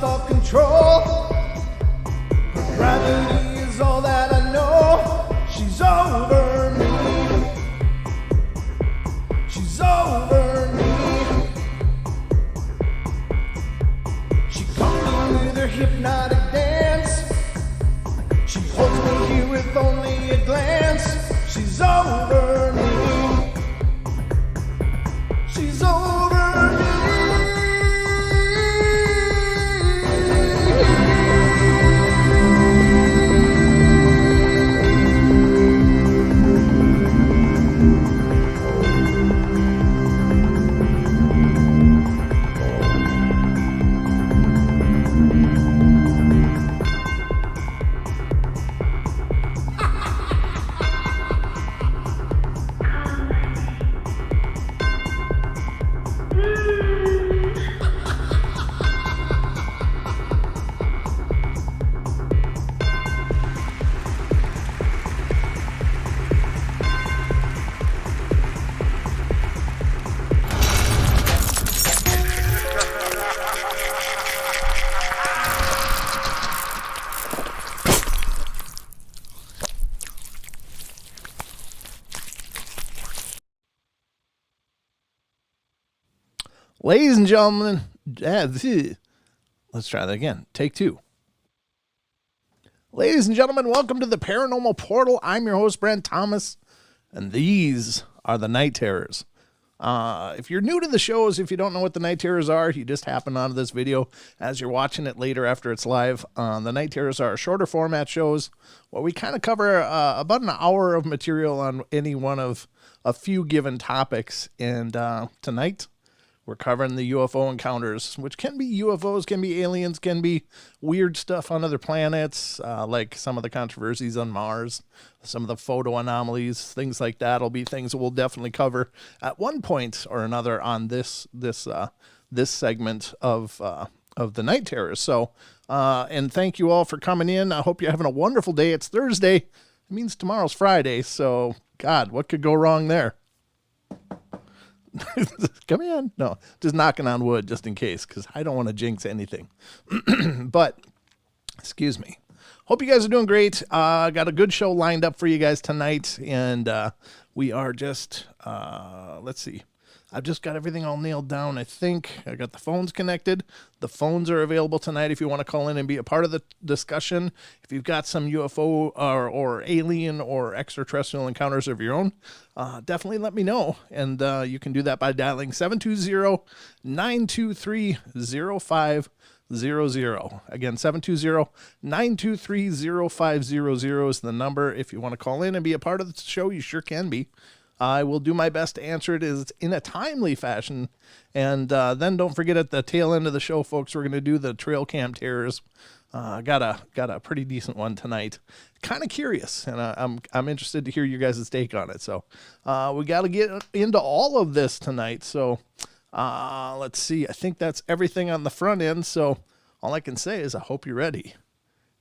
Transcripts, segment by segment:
lost all control. Gravity is all that I know. She's over me. She's over me. She comes with her hypnotic dance. She holds me here with only a glance. She's over me. She's over me. Ladies and gentlemen, let's try that again. Take two. Ladies and gentlemen, welcome to the Paranormal Portal. I'm your host, Brent Thomas, and these are the Night Terrors. If you're new to the shows, if you don't know what the Night Terrors are, you just happen onto this video as you're watching it later after it's live. The Night Terrors are shorter format shows where we kind of cover about an hour of material on any one of a few given topics. And tonight, we're covering the UFO encounters, which can be UFOs, can be aliens, can be weird stuff on other planets, like some of the controversies on Mars, some of the photo anomalies, things like that will be things that we'll definitely cover at one point or another on this segment of the Night Terrors. So, and thank you all for coming in. I hope you're having a wonderful day. It's Thursday. It means tomorrow's Friday. So, God, what could go wrong there? Come in. No, just knocking on wood just in case, because I don't want to jinx anything. But, excuse me. Hope you guys are doing great. Got a good show lined up for you guys tonight. And we are just, let's see. I've just got everything all nailed down. I think I got the phones connected. The phones are available tonight if you want to call in and be a part of the discussion. If you've got some UFO or alien or extraterrestrial encounters of your own, definitely let me know. And you can do that by dialing 720-923-0500. Again, 720-923-0500 is the number. If you want to call in and be a part of the show, you sure can be. I will do my best to answer it in a timely fashion. And then don't forget at the tail end of the show, folks, we're going to do the trail cam terrors. Got a pretty decent one tonight. Kind of curious, and I'm interested to hear you guys' take on it. So we got to get into all of this tonight. So let's see. I think that's everything on the front end. So all I can say is I hope you're ready,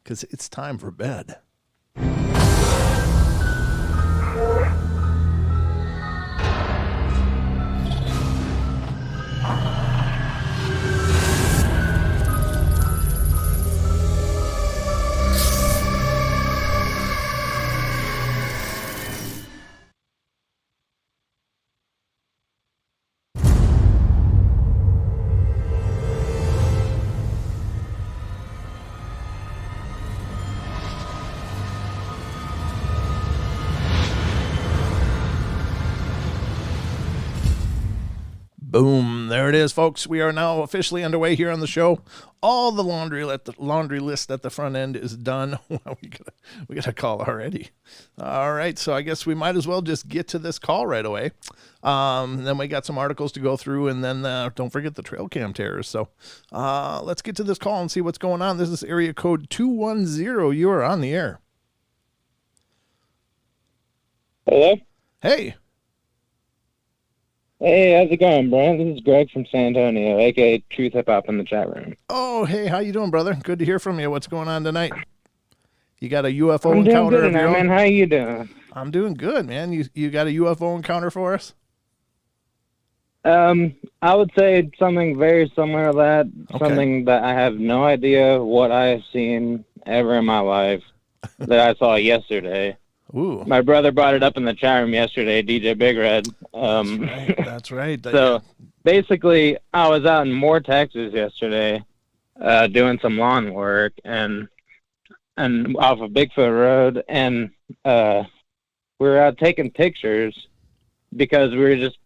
because it's time for bed. Boom. There it is, folks. We are now officially underway here on the show. All the laundry list at the front end is done. we got a call already. All right, so I guess we might as well just get to this call right away. Then we got some articles to go through, and then don't forget the trail cam terrors. So let's get to this call and see what's going on. This is area code 210. You are on the air. Hello? Hey. Hey, how's it going, Brent? This is Greg from San Antonio, aka Truth Hip Hop in the chat room. Oh, hey, how you doing, brother? Good to hear from you. What's going on tonight? You got a UFO I'm encounter doing good, of your own? man. How you doing? I'm doing good, man. You got a UFO encounter for us? I would say something very similar to that. Okay. Something that I have no idea what I have seen ever in my life that I saw yesterday. Ooh. My brother brought it up in the chat room yesterday, DJ Big Red. That's right. So basically, I was out in Moore, Texas yesterday, doing some lawn work and off of Bigfoot Road, and we were out taking pictures because we were just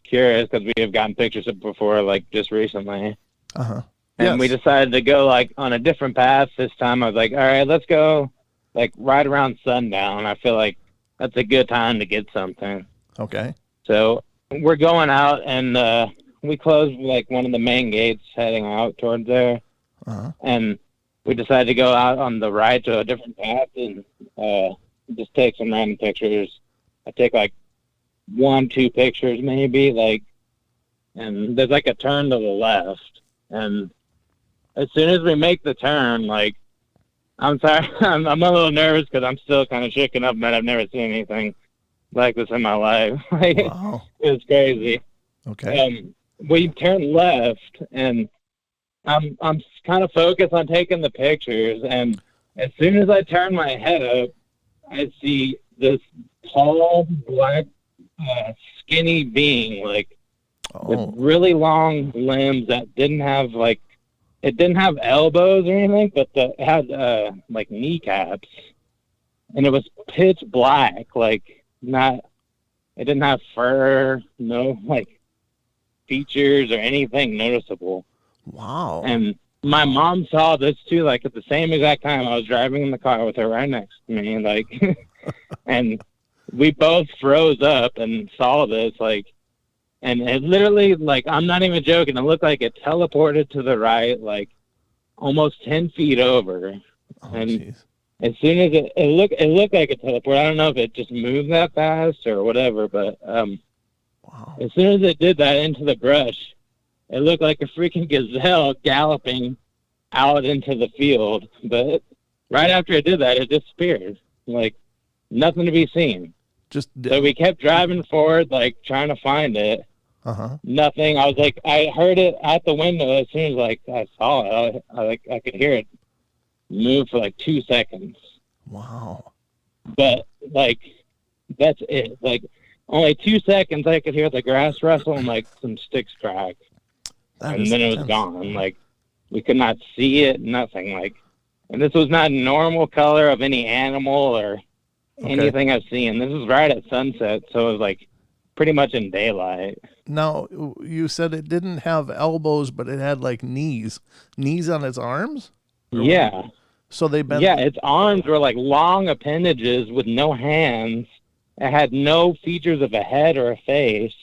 curious because we have gotten pictures of before, like just recently. Uh-huh. And we decided to go like on a different path this time. I was like, all right, let's go like right around sundown. I feel like that's a good time to get something. Okay. So we're going out, and we closed like one of the main gates heading out towards there. Uh-huh. And we decided to go out on the right to a different path and just take some random pictures. I take like 1-2 pictures maybe, like, and there's like a turn to the left. And as soon as we make the turn, like, I'm sorry, I'm a little nervous because I'm still kind of shaken up, man. I've never seen anything like this in my life. Like, Wow. it was crazy. Okay. We turned left, and I'm kind of focused on taking the pictures, and as soon as I turn my head up, I see this tall, black, skinny being, like, with really long limbs that didn't have, like, it didn't have elbows or anything, but it had, like, kneecaps, and it was pitch black, like, it didn't have fur, no, like, features or anything noticeable. Wow. And my mom saw this too, like at the same exact time. I was driving in the car with her right next to me, like, and we both froze up and saw this, like, and it literally, like, I'm not even joking, it looked like it teleported to the right, like, almost 10 feet over. And geez. as soon as it looked like it teleported. I don't know if it just moved that fast or whatever, but wow. As soon as it did that into the brush, it looked like a freaking gazelle galloping out into the field. But right after it did that, it disappeared. Like, nothing to be seen. So we kept driving forward, like, trying to find it. Uh-huh. Nothing. I was like, I heard it at the window as soon as, like, I saw it. I could hear it move for, like, 2 seconds. Wow. But, like, that's it. Like, only 2 seconds I could hear the grass rustle and, like, some sticks crack. And then it was gone. Like, we could not see it, nothing. Like, and this was not normal color of any animal or anything I've seen. This was right at sunset, so it was, like, pretty much in daylight. Now, you said it didn't have elbows, but it had, like, knees. Knees on its arms? Yeah. So they bent... Yeah, its arms were, like, long appendages with no hands. It had no features of a head or a face.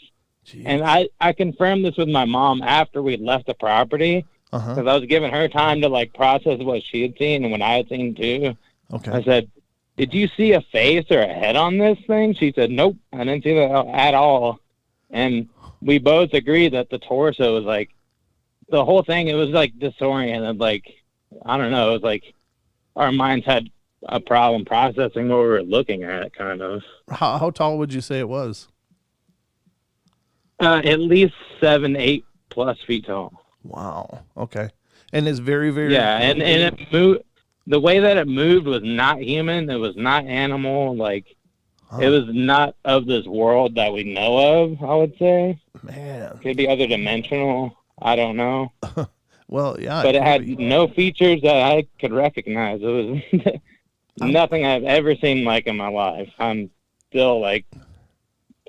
Jeez. And I confirmed this with my mom after we left the property, because I was giving her time to, like, process what she had seen and what I had seen too. Okay. I said, did you see a face or a head on this thing? She said, nope, I didn't see that at all. And we both agreed that the torso was, like, the whole thing, it was, like, disoriented. Like, I don't know, it was like our minds had a problem processing what we were looking at, kind of. How tall would you say it was? At least 7-8+ feet tall. Wow. Okay. And it's very, very... Yeah, and it moved... The way that it moved was not human. It was not animal. Like, it was not of this world that we know of, I would say. Man. Could be other dimensional. I don't know. Well, yeah. But it had no features that I could recognize. It was nothing I've ever seen like in my life. I'm still, like,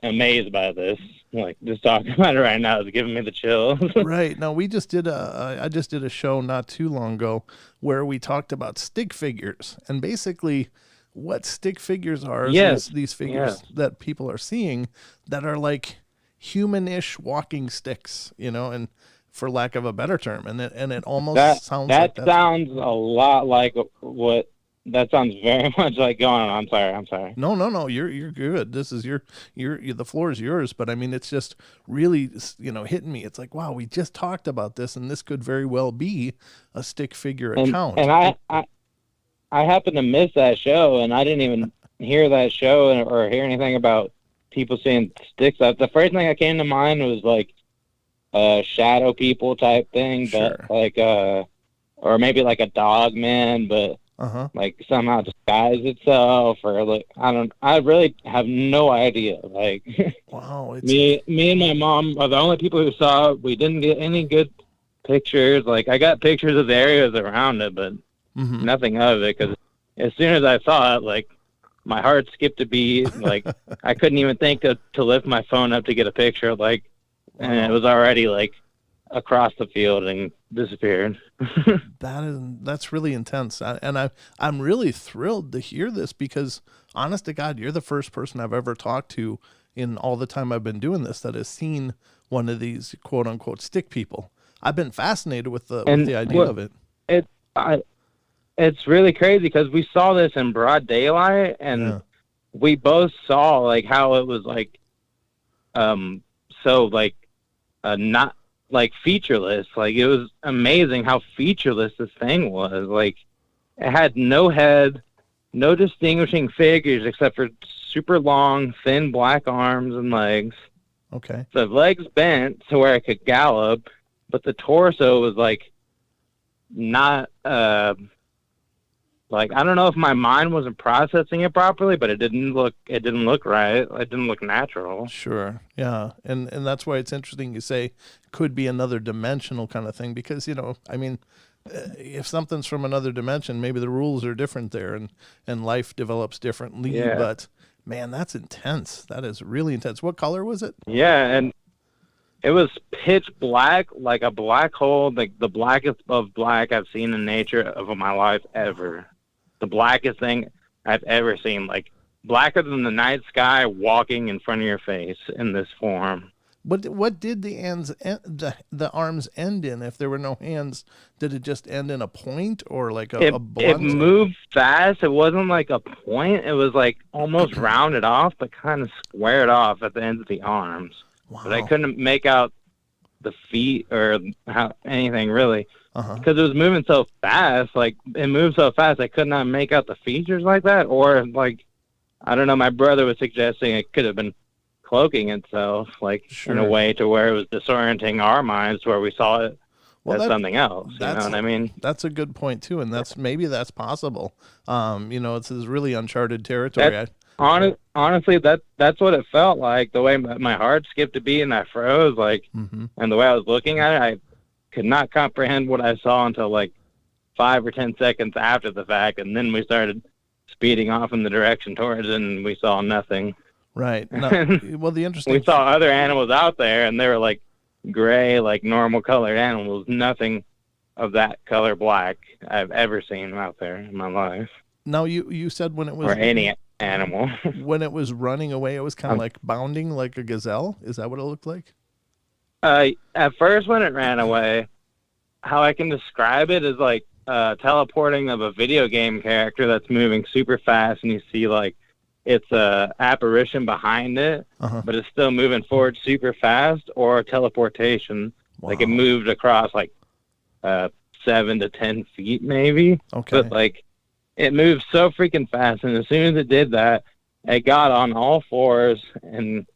amazed by this. Like, just talking about it right now is giving me the chills. Right. No, I just did a show not too long ago where we talked about stick figures, and basically what stick figures are is these figures that people are seeing that are like human-ish walking sticks, you know, and for lack of a better term, and it almost sounds like that. That sounds a lot like what. That sounds very much like going on. I'm sorry. No. You're good. This is the floor is yours. But I mean, it's just really, you know, hitting me. It's like, wow, we just talked about this, and this could very well be a stick figure account. And I happened to miss that show, and I didn't even hear that show or hear anything about people seeing sticks. The first thing that came to mind was like shadow people type thing, Sure. but like or maybe like a dog man, but like somehow disguised itself, or like I really have no idea. Like Wow, me and my mom are the only people who saw it. We didn't get any good pictures. Like I got pictures of the areas around it, but nothing of it, because as soon as I saw it, like my heart skipped a beat. Like I couldn't even think to lift my phone up to get a picture. Like, and it was already like across the field and disappeared. That's really intense, and I'm really thrilled to hear this, because honest to God, you're the first person I've ever talked to in all the time I've been doing this that has seen one of these quote unquote stick people. I've been fascinated with the idea of it. It's really crazy because we saw this in broad daylight, and we both saw like how it was like so like not like featureless. Like it was amazing how featureless this thing was. Like it had no head, no distinguishing figures except for super long, thin black arms and legs. Okay. The legs bent to where it could gallop, but the torso was like not like, I don't know if my mind wasn't processing it properly, but it didn't look right. It didn't look natural. Sure. Yeah. And that's why it's interesting you say could be another dimensional kind of thing, because, I mean, if something's from another dimension, maybe the rules are different there, and life develops differently. Yeah. But man, that's intense. That is really intense. What color was it? Yeah. And it was pitch black, like a black hole, like the blackest of black I've seen in nature of my life ever. The blackest thing I've ever seen, like blacker than the night sky walking in front of your face in this form. What did the arms end in? If there were no hands, did it just end in a point, or like a blunt? It moved fast. It wasn't like a point. It was like almost rounded off, but kind of squared off at the ends of the arms. Wow. But I couldn't make out the feet or anything really. Because it was moving so fast, like it moved so fast, I could not make out the features like that, or like, I don't know. My brother was suggesting it could have been cloaking itself, like in a way to where it was disorienting our minds, where we saw it as something else. You know what I mean? That's a good point too, and maybe that's possible. It's this really uncharted territory. Honestly, that's what it felt like. The way my heart skipped a beat and I froze, like, and the way I was looking at it, I could not comprehend what I saw until like 5 or 10 seconds after the fact, and then we started speeding off in the direction towards it, and we saw nothing. Right. No, well, the interesting we saw other animals out there, and they were like gray, like normal colored animals. Nothing of that color black I've ever seen out there in my life. Now, you said when it was, or any animal, when it was running away, it was kind of like bounding like a gazelle. Is that what it looked like? At first, when it ran away, how I can describe it is like teleporting of a video game character that's moving super fast, and you see like it's a apparition behind it, but it's still moving forward super fast, or teleportation. Wow. Like it moved across like 7 to 10 feet maybe. Okay. But like it moved so freaking fast, and as soon as it did that, it got on all fours and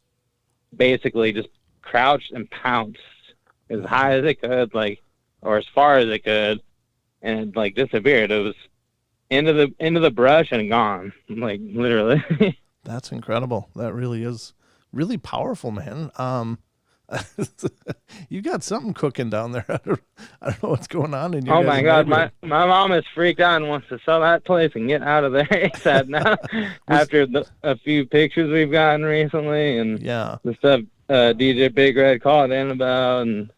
basically just crouched and pounced as high as it could, like, or as far as it could, and like disappeared. It was into the brush and gone, like literally. That's incredible. That really is really powerful, man. You got something cooking down there. I don't know what's going on in your Oh my God, my mom is freaked out and wants to sell that place and get out of there ASAP now. After a few pictures we've gotten recently, and the stuff DJ Big Red called in about, and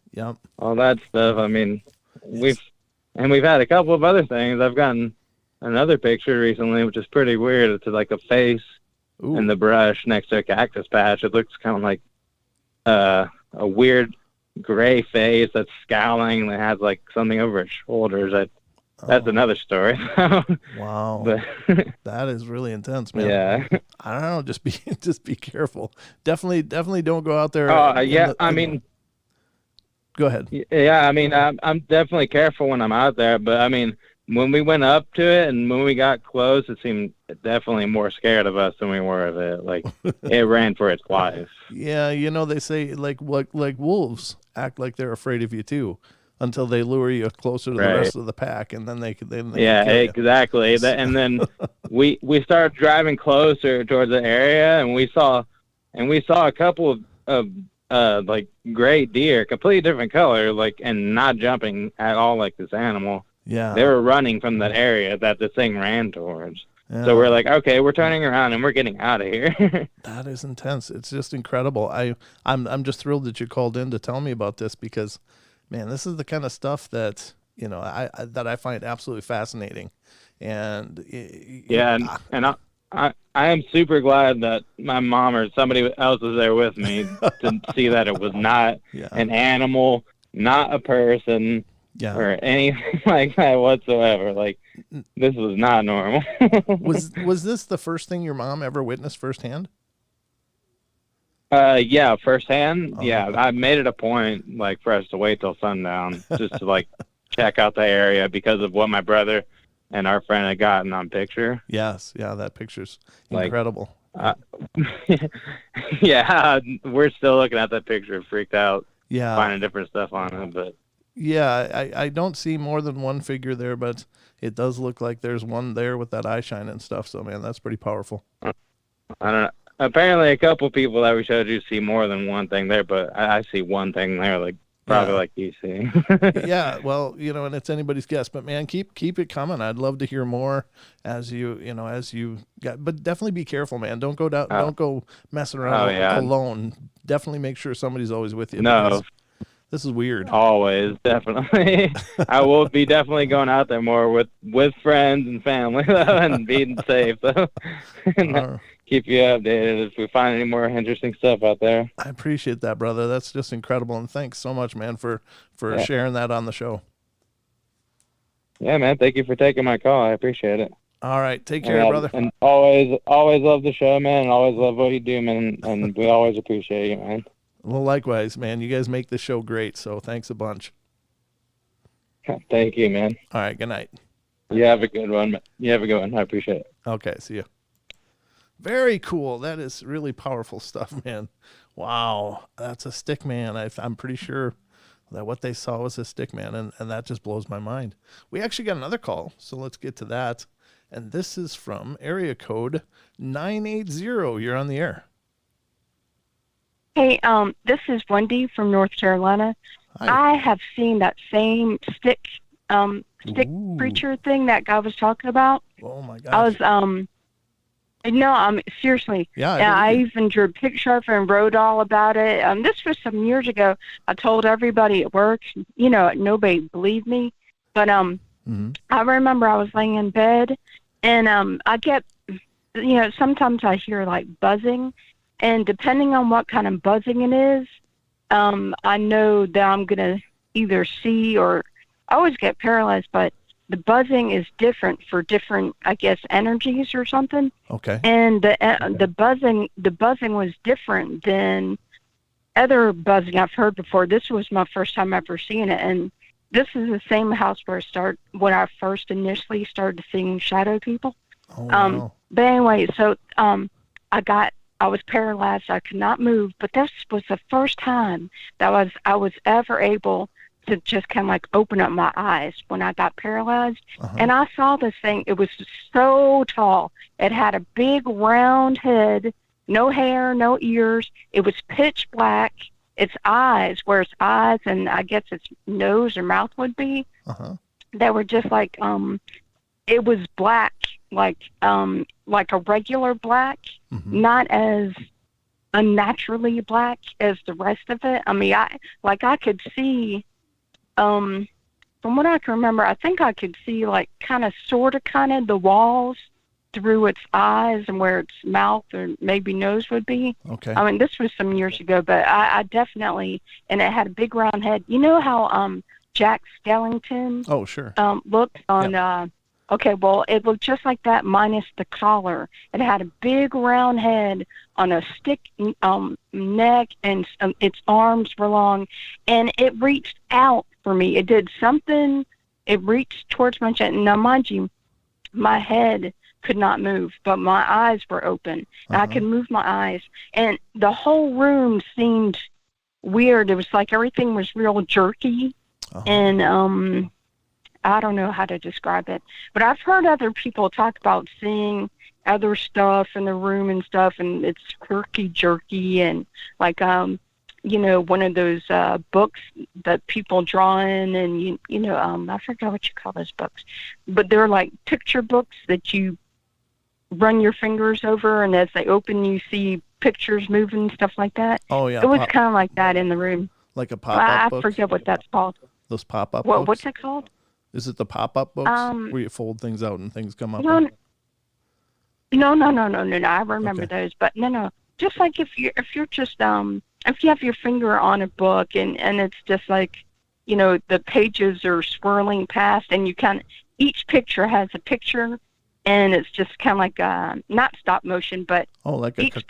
all that stuff. I mean, we've had a couple of other things. I've gotten another picture recently, which is pretty weird. It's like a face in the brush next to a cactus patch. It looks kind of like a weird gray face that's scowling that has like something over its shoulders. That's another story. Wow. But that is really intense, man. Yeah. I don't know. Just be careful. Definitely don't go out there. Go ahead. Yeah. I mean, I'm definitely careful when I'm out there, but I mean, when we went up to it and when we got close, it seemed definitely more scared of us than we were of it. Like it ran for its life. Yeah, you know, they say like wolves act like they're afraid of you too, until they lure you closer to the rest of the pack, and then they yeah, kill you. exactly. And then we started driving closer towards the area, and we saw a couple of like gray deer, completely different color, like, and not jumping at all like this animal. Yeah, they were running from that area that the thing ran towards. Yeah. So we're like, okay, we're turning around and we're getting out of here. That is intense. It's just incredible. I'm just thrilled that you called in to tell me about this, because, man, this is the kind of stuff that, you know, I find absolutely fascinating. And I am super glad that my mom or somebody else was there with me to see that it was not an animal, not a person. Yeah. Or anything like that whatsoever. Like, this was not normal. Was this the first thing your mom ever witnessed firsthand? Yeah, firsthand. Oh, yeah, okay. I made it a point, like, for us to wait till sundown just to, like, check out the area because of what my brother and our friend had gotten on picture. Yes, yeah, that picture's like, incredible. Yeah, we're still looking at that picture, freaked out, finding Yeah, different stuff on it, but yeah, I don't see more than one figure there, but it does look like there's one there with that eye shine and stuff. So, man, that's pretty powerful. I don't know. Apparently, a couple people that we showed you see more than one thing there, but I see one thing there, like probably like you see. Yeah, well, you know, and it's anybody's guess, but man, keep it coming. I'd love to hear more as you got, but definitely be careful, man. Don't go down, don't go messing around alone. Definitely make sure somebody's always with you. No. This is weird. Always, definitely. I will be definitely going out there more with friends and family, though, and being safe, though. Keep you updated if we find any more interesting stuff out there. I appreciate that, brother. That's just incredible, and thanks so much, man, for sharing that on the show. Yeah, man. Thank you for taking my call. I appreciate it. All right, take care, brother. And always love the show, man, and always love what you do, man, and we always appreciate you, man. Well, likewise, man. You guys make the show great, so thanks a bunch. Thank you, man. All right, good night. You have a good one. I appreciate it. Okay, see you. Very cool. That is really powerful stuff, man. Wow, that's a stick man. I'm pretty sure that what they saw was a stick man, and that just blows my mind. We actually got another call, so let's get to that. And this is from area code 980. You're on the air. Hey, this is Wendy from North Carolina. Hi. I have seen that same stick Ooh. preacher thing that guy was talking about. Oh my gosh. I was seriously. Yeah, I even drew a picture of it and wrote all about it. This was some years ago. I told everybody at work. You know, nobody believed me, but I remember I was laying in bed, and I get, you know, sometimes I hear like buzzing. And depending on what kind of buzzing it is, I know that I'm going to either see or I always get paralyzed, but the buzzing is different for different, I guess, energies or something. Okay. And the buzzing was different than other buzzing I've heard before. This was my first time ever seeing it. And this is the same house where when I first initially started seeing shadow people. Oh, wow. But anyway, so I was paralyzed. I could not move, but this was the first time that I was ever able to just kind of like open up my eyes when I got paralyzed. And I saw this thing. It was so tall. It had a big round head, no hair, no ears. It was pitch black. Its eyes, where its eyes and I guess its nose or mouth would be, they were just like, it was black, like a regular black, not as unnaturally black as the rest of it. I mean, I could see, from what I can remember, I think I could see like kind of the walls through its eyes and where its mouth or maybe nose would be. Okay. I mean, this was some years ago, but I definitely, and it had a big round head. You know how Jack Skellington Oh, sure. looked on okay, well, it looked just like that minus the collar. It had a big round head on a stick neck, and its arms were long, and it reached out for me. It did something it reached towards my chest. Now, mind you, my head could not move, but my eyes were open. And I could move my eyes. And the whole room seemed weird. It was like everything was real jerky. And I don't know how to describe it. But I've heard other people talk about seeing other stuff in the room and stuff, and it's jerky and like you know, one of those books that people draw in, and you know, I forget what you call those books, but they're like picture books that you run your fingers over, and as they open, you see pictures moving, stuff like that. Oh yeah, it was kind of like that in the room. Like a pop-up book? I forget what that's called. Those pop-up books? What's that called? Is it the pop-up books where you fold things out and things come up? No. I remember those, but no. Just like if you're just if you have your finger on a book and it's just like, you know, the pages are swirling past, and each picture has a picture, and it's just kind of like not stop motion, but like each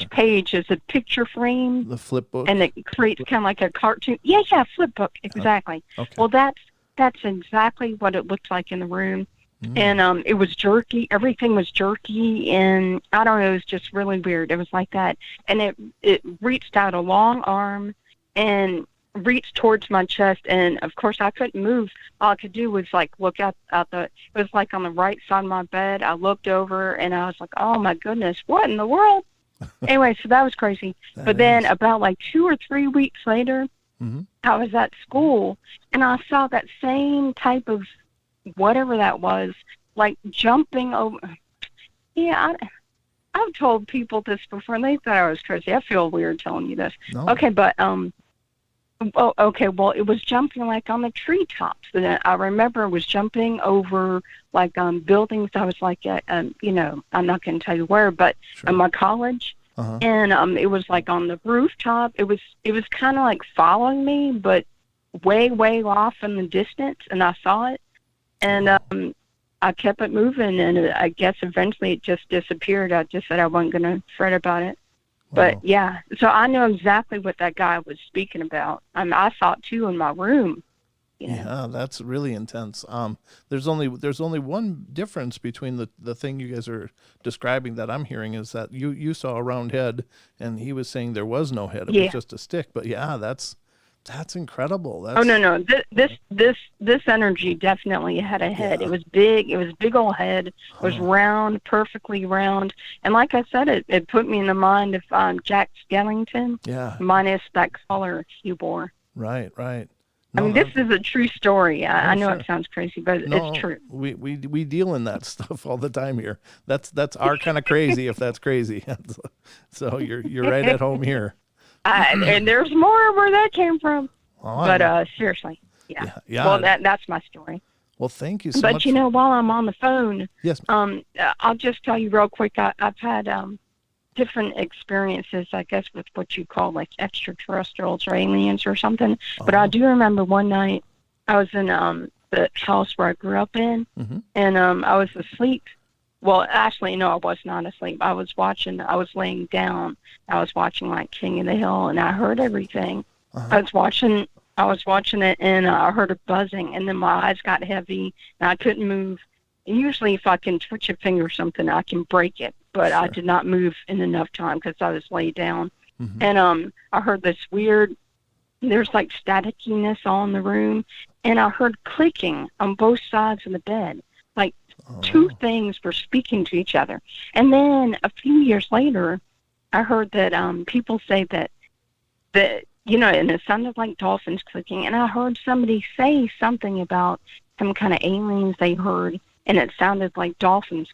page is a picture frame. The flip book, and it creates kind of like a cartoon. Yeah, flip book, exactly. Okay. Well, that's exactly what it looked like in the room. And it was jerky. Everything was jerky, and I don't know. It was just really weird. It was like that, and it reached out a long arm and reached towards my chest. And of course, I couldn't move. All I could do was like look out the. It was like on the right side of my bed. I looked over, and I was like, "Oh my goodness, what in the world?" Anyway, so that was crazy. But then about like 2 or 3 weeks later, I was at school, and I saw that same type of whatever that was, like jumping over. Yeah, I've told people this before, and they thought I was crazy. I feel weird telling you this. No. Okay, but well, it was jumping like on the treetops. And I remember it was jumping over like buildings. I was like, you know, I'm not going to tell you where, but in my college. And it was like on the rooftop. It was kind of like following me, but way off in the distance, and I saw it. And I kept it moving, and I guess eventually it just disappeared. I just said I wasn't going to fret about it. But, yeah, so I know exactly what that guy was speaking about. I saw it, too, in my room. You know? Yeah, that's really intense. There's only one difference between the thing you guys are describing that I'm hearing is that you saw a round head, and he was saying there was no head. It was just a stick. But, yeah, that's incredible. No. This energy definitely had a head. Yeah. It was big. It was a big old head. It was round, perfectly round. And like I said, it put me in the mind of Jack Skellington. Yeah. Minus that collar he wore. Right. No, I mean, this is a true story. I know it sounds crazy, but it's true. We deal in that stuff all the time here. That's our kind of crazy, if that's crazy. So you're right at home here. And there's more where that came from. But seriously, yeah. Well, that's my story. Well, thank you so much. But you know, while I'm on the phone, yes, I'll just tell you real quick. I've had different experiences, I guess, with what you call like extraterrestrials or aliens or something. But I do remember one night I was in the house where I grew up in, and I was asleep. Well, actually, no, I was not asleep. I was laying down. I was watching like King of the Hill, and I heard everything. I was watching it, and I heard a buzzing, and then my eyes got heavy, and I couldn't move. And usually, if I can twitch a finger or something, I can break it. But I did not move in enough time because I was laid down. And I heard this weird, there's like staticiness all in the room, and I heard clicking on both sides of the bed. Like two things were speaking to each other. And then a few years later, I heard that people say that you know, and it sounded like dolphins clicking. And I heard somebody say something about some kind of aliens they heard, and it sounded like dolphins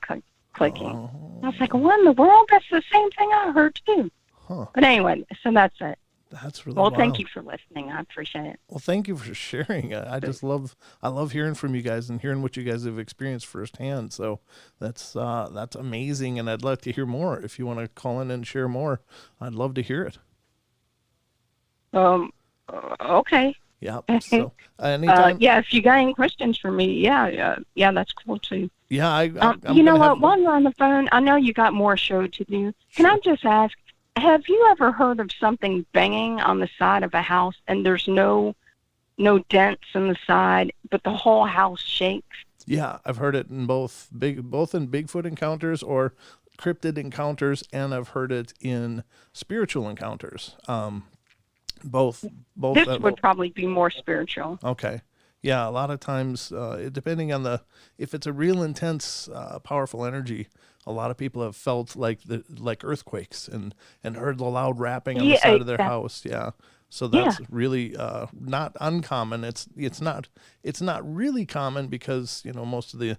clicking. I was like, what in the world? That's the same thing I heard too. But anyway, so that's it. That's really well. wild. Thank you for listening. I appreciate it. Well, thank you for sharing. I love hearing from you guys and hearing what you guys have experienced firsthand. So that's amazing, and I'd love to hear more. If you want to call in and share more, I'd love to hear it. Okay. Yeah. So anytime. Yeah. If you got any questions for me, yeah, that's cool too. Yeah. You know what? While you're on the phone, I know you got more show to do. Can I just ask? Have you ever heard of something banging on the side of a house and there's no no dents in the side, but the whole house shakes. Yeah, I've heard it in both in Bigfoot encounters or cryptid encounters, and I've heard it in spiritual encounters. Both. This would probably be more spiritual. Okay. Yeah, a lot of times, depending on if it's a real intense, powerful energy, a lot of people have felt like earthquakes and heard the loud rapping on the side of their house. Yeah. So that's really not uncommon. It's not really common because most of the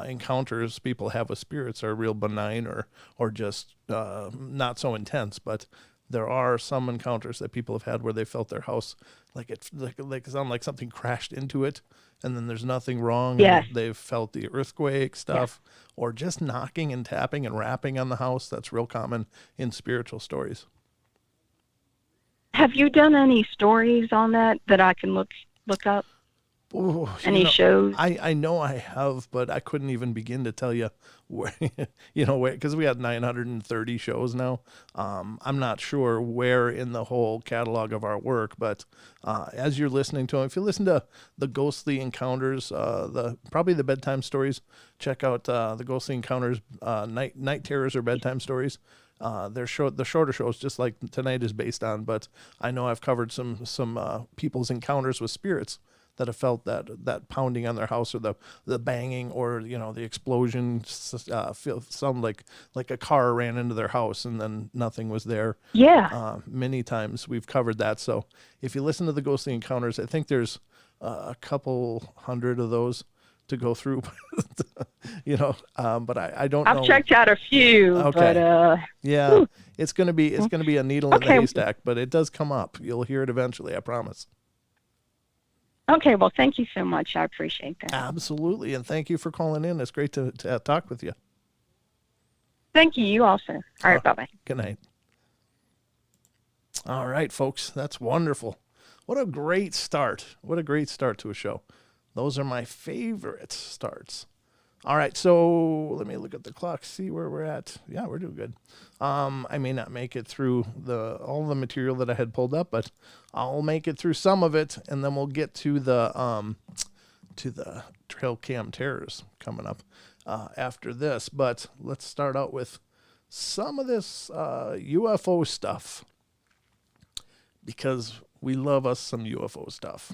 encounters people have with spirits are real benign or just not so intense. But there are some encounters that people have had where they felt their house like it sounded like something crashed into it, and then there's nothing wrong. Yes. They've felt the earthquake stuff, or just knocking and tapping and rapping on the house. That's real common in spiritual stories. Have you done any stories on that I can look up? Ooh, Any shows? I know I have, but I couldn't even begin to tell you where, because we had 930 shows now. I'm not sure where in the whole catalog of our work, but as you're listening to them, if you listen to the Ghostly Encounters, probably the bedtime stories, check out the Ghostly Encounters, Night Terrors or Bedtime Stories. They're the shorter shows, just like tonight is based on, but I know I've covered some people's encounters with spirits that have felt that pounding on their house, or the banging, or the explosion, sound like a car ran into their house and then nothing was there. Yeah. Many times we've covered that. So if you listen to the Ghostly Encounters, I think there's a couple hundred of those to go through. But I don't know. I've checked out a few. Okay. But yeah, whew. it's gonna be a needle in the haystack, but it does come up. You'll hear it eventually, I promise. Okay, well, thank you so much. I appreciate that. Absolutely, and thank you for calling in. It's great to talk with you. Thank you. You also. All right, bye-bye. Good night. All right, folks, that's wonderful. What a great start. What a great start to a show. Those are my favorite starts. All right, so let me look at the clock, see where we're at. Yeah, we're doing good. I may not make it through all the material that I had pulled up, but I'll make it through some of it, and then we'll get to the trail cam terrors coming up after this. But let's start out with some of this UFO stuff, because we love us some UFO stuff.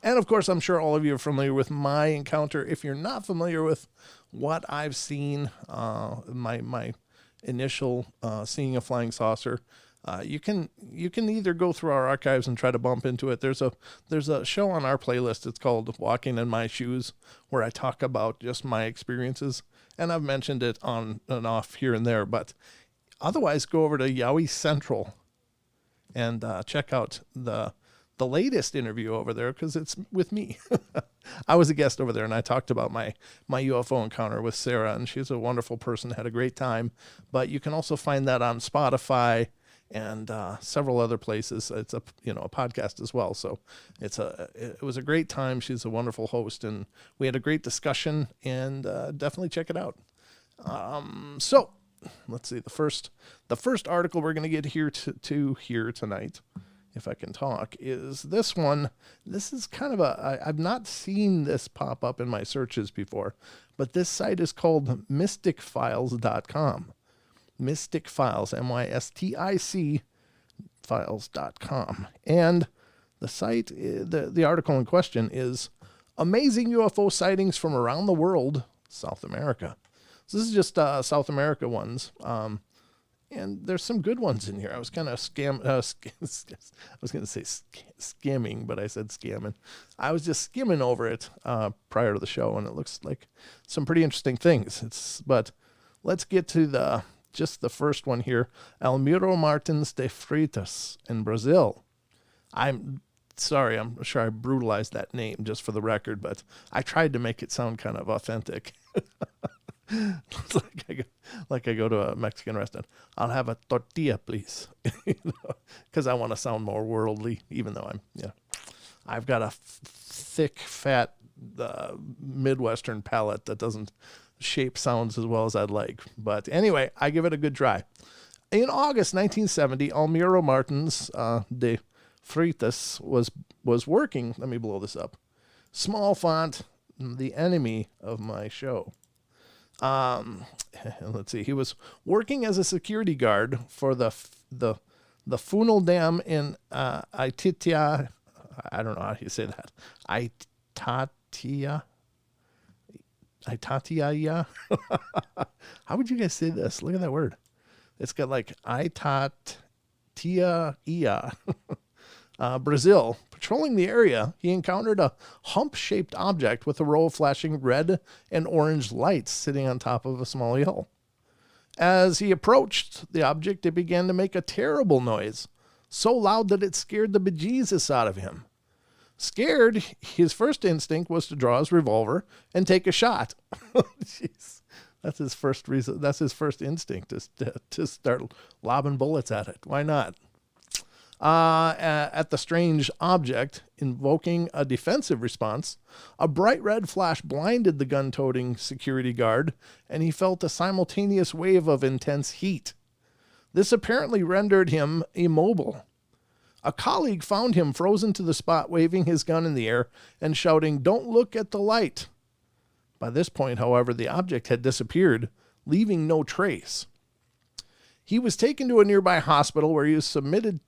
And of course, I'm sure all of you are familiar with my encounter. If you're not familiar with what I've seen, my initial seeing a flying saucer, you can either go through our archives and try to bump into it. There's a show on our playlist. It's called Walking in My Shoes, where I talk about just my experiences, and I've mentioned it on and off here and there. But otherwise, go over to Yowie Central and check out the latest interview over there, because it's with me. I was a guest over there, and I talked about my UFO encounter with Sarah, and she's a wonderful person, had a great time. But you can also find that on Spotify and several other places. It's a podcast as well. So it was a great time. She's a wonderful host, and we had a great discussion, and definitely check it out. So let's see, the first article we're going to get here to here tonight, if I can talk, is this one. This is kind of I've not seen this pop up in my searches before, but this site is called mysticfiles.com. Mystic Files, MYSTIC files.com. And the site, the article in question is Amazing UFO Sightings from Around the World, South America. So this is just South America ones. And there's some good ones in here. I was kind of I was going to say skimming, but I said scamming. I was just skimming over it prior to the show, and it looks like some pretty interesting things. But let's get to the first one here. Almiro Martins de Freitas in Brazil. I'm sorry, I'm sure I brutalized that name just for the record, but I tried to make it sound kind of authentic. like I go to a Mexican restaurant. I'll have a tortilla, please. Because I want to sound more worldly, even though I've got a thick, fat Midwestern palate that doesn't shape sounds as well as I'd like. But anyway, I give it a good try. In August 1970, Almiro Martins de Freitas was working. Let me blow this up. Small font, the enemy of my show. Let's see. He was working as a security guard for the Funal Dam in Aititia. I don't know how you say that. Aitatia. How would you guys say this? Look at that word. It's got like Aitatia. Brazil. Patrolling the area, he encountered a hump-shaped object with a row of flashing red and orange lights sitting on top of a small hill. As he approached the object, it began to make a terrible noise, so loud that it scared the bejesus out of him. Scared, his first instinct was to draw his revolver and take a shot. Jeez. That's his first reason. That's his first instinct, is to start lobbing bullets at it. Why not? At the strange object, invoking a defensive response, a bright red flash blinded the gun-toting security guard, and he felt a simultaneous wave of intense heat. This apparently rendered him immobile. A colleague found him frozen to the spot, waving his gun in the air and shouting, "Don't look at the light." By this point, however, the object had disappeared, leaving no trace. He was taken to a nearby hospital where he was submitted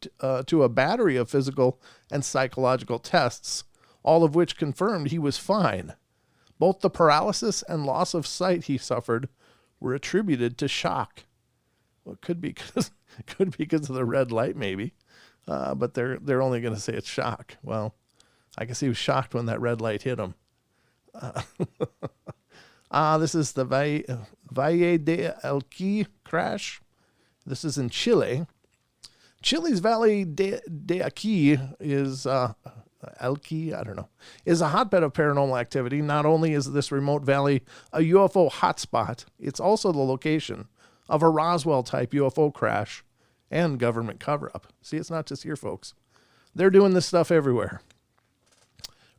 to a battery of physical and psychological tests, all of which confirmed he was fine. Both the paralysis and loss of sight he suffered were attributed to shock. Well, it could be because of the red light, maybe, but they're only going to say it's shock. Well, I guess he was shocked when that red light hit him. This is the Valle de Elqui crash. This is in Chile. Chile's Valle de Elqui is Elqui, I don't know, is a hotbed of paranormal activity. Not only is this remote valley a UFO hotspot, it's also the location of a Roswell-type UFO crash and government cover-up. See, it's not just here, folks. They're doing this stuff everywhere.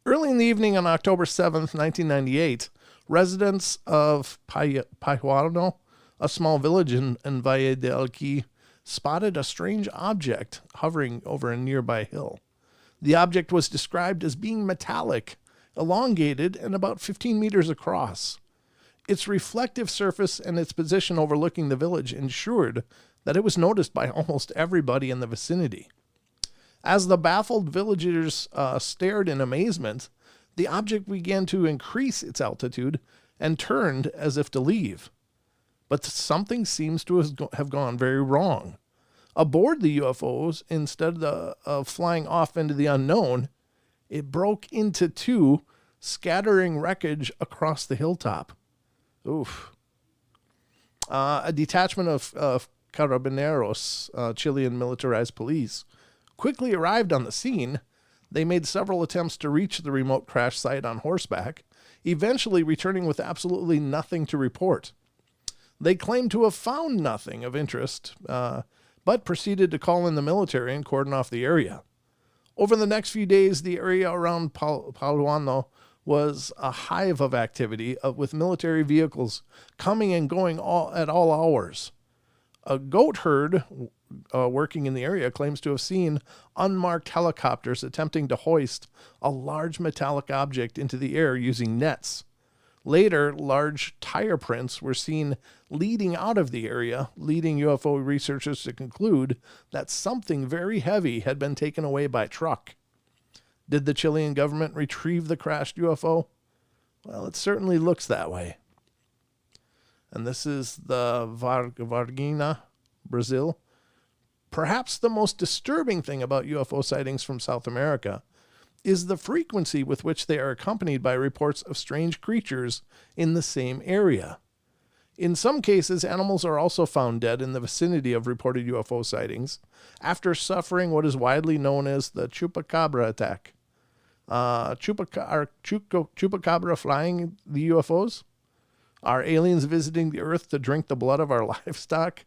Early in the evening on October 7th, 1998, residents of Pajuano, a small village in Valle de Elqui, spotted a strange object hovering over a nearby hill. The object was described as being metallic, elongated, and about 15 meters across. Its reflective surface and its position overlooking the village ensured that it was noticed by almost everybody in the vicinity. As the baffled villagers stared in amazement, the object began to increase its altitude and turned as if to leave. But something seems to have gone very wrong. Aboard the UFOs, instead of flying off into the unknown, it broke into two, scattering wreckage across the hilltop. Oof. A detachment of Carabineros, Chilean militarized police, quickly arrived on the scene. They made several attempts to reach the remote crash site on horseback, eventually returning with absolutely nothing to report. They claimed to have found nothing of interest, but proceeded to call in the military and cordon off the area. Over the next few days, the area around Pajuano was a hive of activity, with military vehicles coming and going at all hours. A goat herd working in the area claims to have seen unmarked helicopters attempting to hoist a large metallic object into the air using nets. Later, large tire prints were seen leading out of the area, leading UFO researchers to conclude that something very heavy had been taken away by truck. Did the Chilean government retrieve the crashed UFO? Well, it certainly looks that way. And this is the Varginha, Brazil. Perhaps the most disturbing thing about UFO sightings from South America is the frequency with which they are accompanied by reports of strange creatures in the same area. In some cases, animals are also found dead in the vicinity of reported UFO sightings after suffering what is widely known as the chupacabra attack. Are chupacabra flying the UFOs? Are aliens visiting the Earth to drink the blood of our livestock?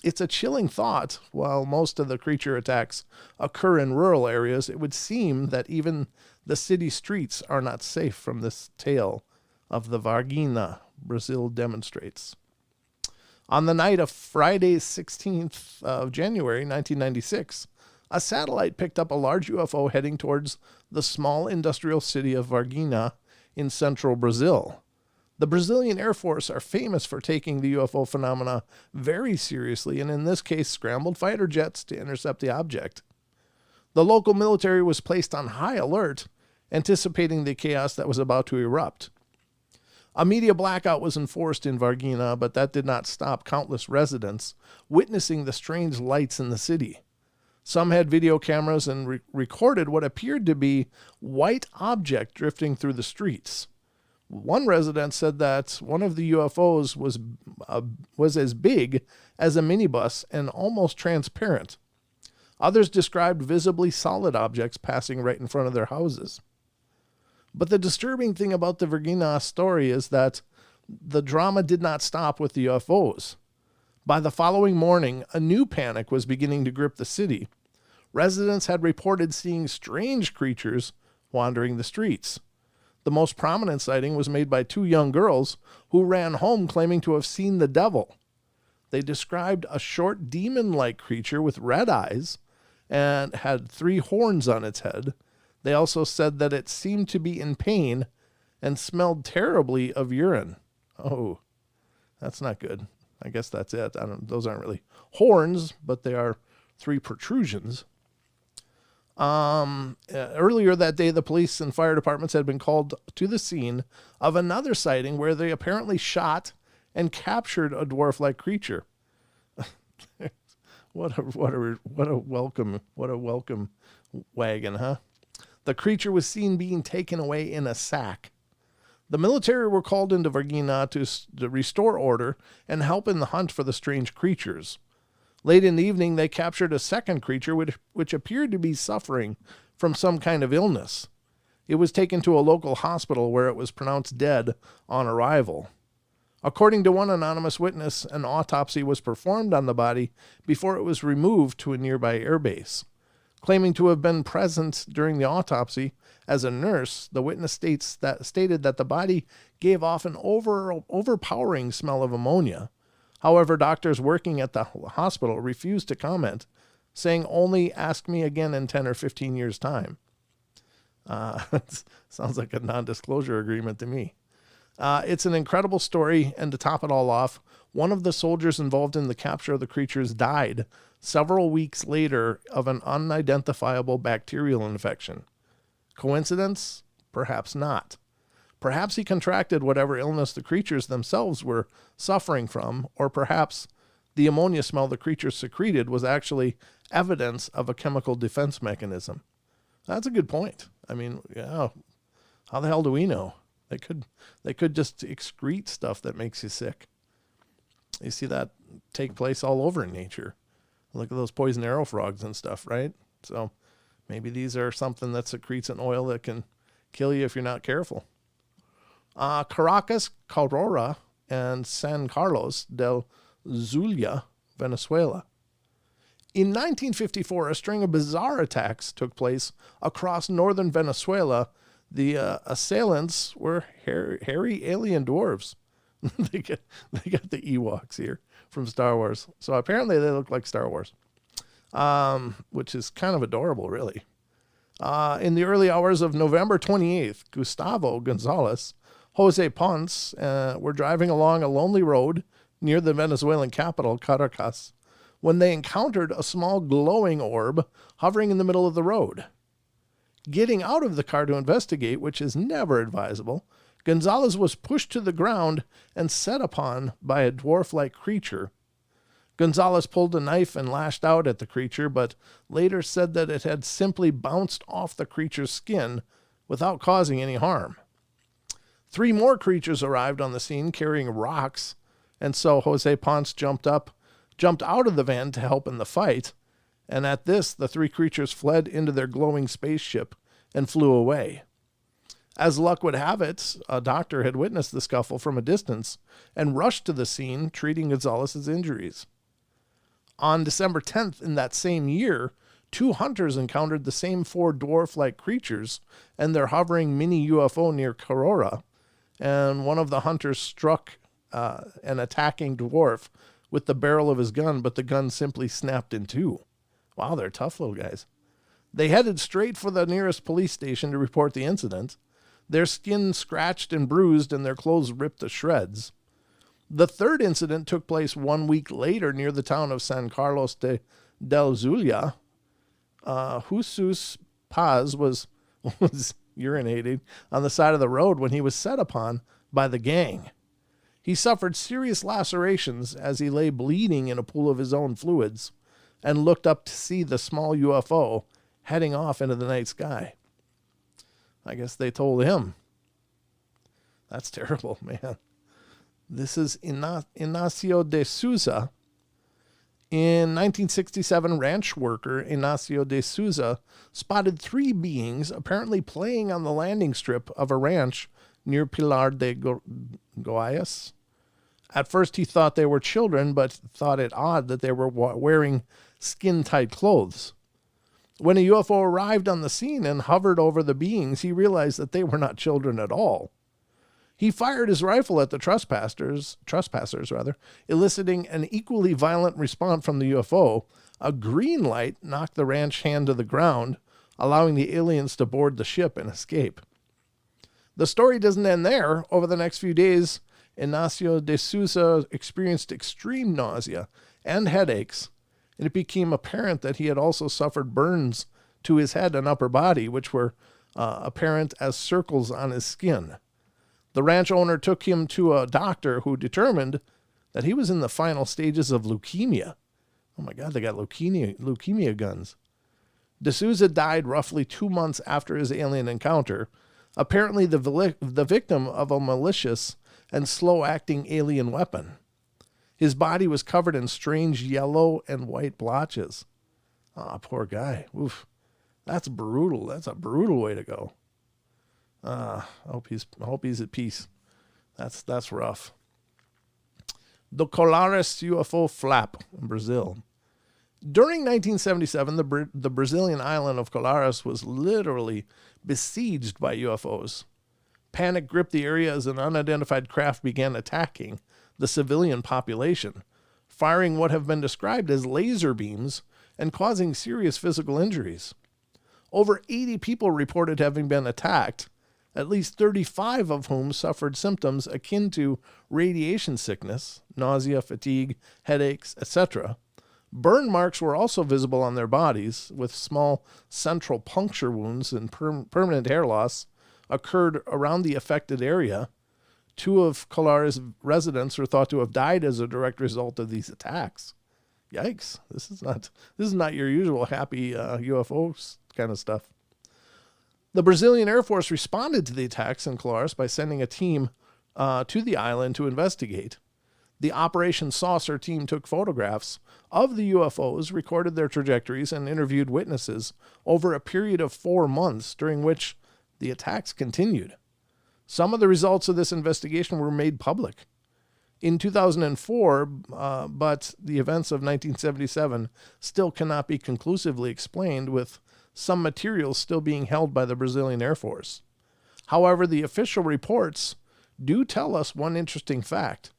It's a chilling thought. While most of the creature attacks occur in rural areas, it would seem that even the city streets are not safe from this tale of the Varginha, Brazil demonstrates. On the night of Friday, 16th of January, 1996, a satellite picked up a large UFO heading towards the small industrial city of Varginha in central Brazil. The Brazilian Air Force are famous for taking the UFO phenomena very seriously, and in this case scrambled fighter jets to intercept the object. The local military was placed on high alert, anticipating the chaos that was about to erupt. A media blackout was enforced in Varginha, but that did not stop countless residents witnessing the strange lights in the city. Some had video cameras and recorded what appeared to be white object drifting through the streets. One resident said that one of the UFOs was as big as a minibus and almost transparent. Others described visibly solid objects passing right in front of their houses. But the disturbing thing about the Varginha story is that the drama did not stop with the UFOs. By the following morning, a new panic was beginning to grip the city. Residents had reported seeing strange creatures wandering the streets. The most prominent sighting was made by two young girls who ran home claiming to have seen the devil. They described a short demon-like creature with red eyes and had 3 horns on its head. They also said that it seemed to be in pain and smelled terribly of urine. Oh, that's not good. I guess that's it. Those aren't really horns, but they are 3 protrusions. Earlier that day, the police and fire departments had been called to the scene of another sighting where they apparently shot and captured a dwarf-like creature. What a welcome wagon, huh? The creature was seen being taken away in a sack. The military were called into Varginha to restore order and help in the hunt for the strange creatures. Late in the evening, they captured a second creature which appeared to be suffering from some kind of illness. It was taken to a local hospital where it was pronounced dead on arrival. According to one anonymous witness, an autopsy was performed on the body before it was removed to a nearby airbase. Claiming to have been present during the autopsy as a nurse, the witness stated that the body gave off an overpowering smell of ammonia. However, doctors working at the hospital refused to comment, saying only ask me again in 10 or 15 years' time. Sounds like a non-disclosure agreement to me. It's an incredible story, and to top it all off, one of the soldiers involved in the capture of the creatures died several weeks later of an unidentifiable bacterial infection. Coincidence? Perhaps not. Perhaps he contracted whatever illness the creatures themselves were suffering from, or perhaps the ammonia smell the creatures secreted was actually evidence of a chemical defense mechanism. That's a good point. I mean, yeah, how the hell do we know? They could just excrete stuff that makes you sick. You see that take place all over in nature. Look at those poison arrow frogs and stuff, right? So maybe these are something that secretes an oil that can kill you if you're not careful. Caracas, Carora, and San Carlos del Zulia, Venezuela. In 1954, a string of bizarre attacks took place across northern Venezuela. The assailants were hairy alien dwarves. they got the Ewoks here from Star Wars. So apparently they look like Star Wars, which is kind of adorable, really. In the early hours of November 28th, Gustavo Gonzalez, Jose Ponce were driving along a lonely road near the Venezuelan capital, Caracas, when they encountered a small glowing orb hovering in the middle of the road. Getting out of the car to investigate, which is never advisable, Gonzalez was pushed to the ground and set upon by a dwarf-like creature. Gonzalez pulled a knife and lashed out at the creature, but later said that it had simply bounced off the creature's skin without causing any harm. 3 more creatures arrived on the scene carrying rocks, and so Jose Ponce jumped out of the van to help in the fight, and at this, the 3 creatures fled into their glowing spaceship and flew away. As luck would have it, a doctor had witnessed the scuffle from a distance and rushed to the scene, treating Gonzalez's injuries. On December 10th in that same year, 2 hunters encountered the same 4 dwarf-like creatures and their hovering mini UFO near Carora, and one of the hunters struck an attacking dwarf with the barrel of his gun, but the gun simply snapped in 2. Wow, they're tough little guys. They headed straight for the nearest police station to report the incident, their skin scratched and bruised and their clothes ripped to shreds. The third incident took place 1 week later near the town of San Carlos del Zulia. Jesus Paz was urinating on the side of the road when he was set upon by the gang. He suffered serious lacerations as he lay bleeding in a pool of his own fluids and looked up to see the small UFO heading off into the night sky. I guess they told him. That's terrible, man. This is Inacio de Souza. In 1967, ranch worker Inacio de Souza spotted 3 beings apparently playing on the landing strip of a ranch near Pilar de Goiás. At first he thought they were children, but thought it odd that they were wearing skin-tight clothes. When a UFO arrived on the scene and hovered over the beings, he realized that they were not children at all. He fired his rifle at the trespassers, eliciting an equally violent response from the UFO. A green light knocked the ranch hand to the ground, allowing the aliens to board the ship and escape. The story doesn't end there. Over the next few days, Inacio de Souza experienced extreme nausea and headaches, and it became apparent that he had also suffered burns to his head and upper body, which were apparent as circles on his skin. The ranch owner took him to a doctor who determined that he was in the final stages of leukemia. Oh my God, they got leukemia guns. De Souza died roughly 2 months after his alien encounter, apparently the victim of a malicious and slow-acting alien weapon. His body was covered in strange yellow and white blotches. Ah, poor guy. Oof. That's brutal. That's a brutal way to go. I hope he's at peace. That's rough. The Polaris Ufo Flap in Brazil. During 1977, the Brazilian island of Polaris was literally besieged by UFOs. Panic gripped the area as an unidentified craft began attacking the civilian population, firing what have been described as laser beams and causing serious physical injuries. Over 80 people reported having been attacked, at least 35 of whom suffered symptoms akin to radiation sickness, nausea, fatigue, headaches, etc. Burn marks were also visible on their bodies, with small central puncture wounds and permanent hair loss occurred around the affected area. 2 of Polaris residents were thought to have died as a direct result of these attacks. Yikes! This is not your usual happy UFO kind of stuff. The Brazilian Air Force responded to the attacks in Polaris by sending a team to the island to investigate. The Operation Saucer team took photographs of the UFOs, recorded their trajectories, and interviewed witnesses over a period of 4 months, during which the attacks continued. Some of the results of this investigation were made public. In 2004, but the events of 1977 still cannot be conclusively explained, with some materials still being held by the Brazilian Air Force. However, the official reports do tell us one interesting fact,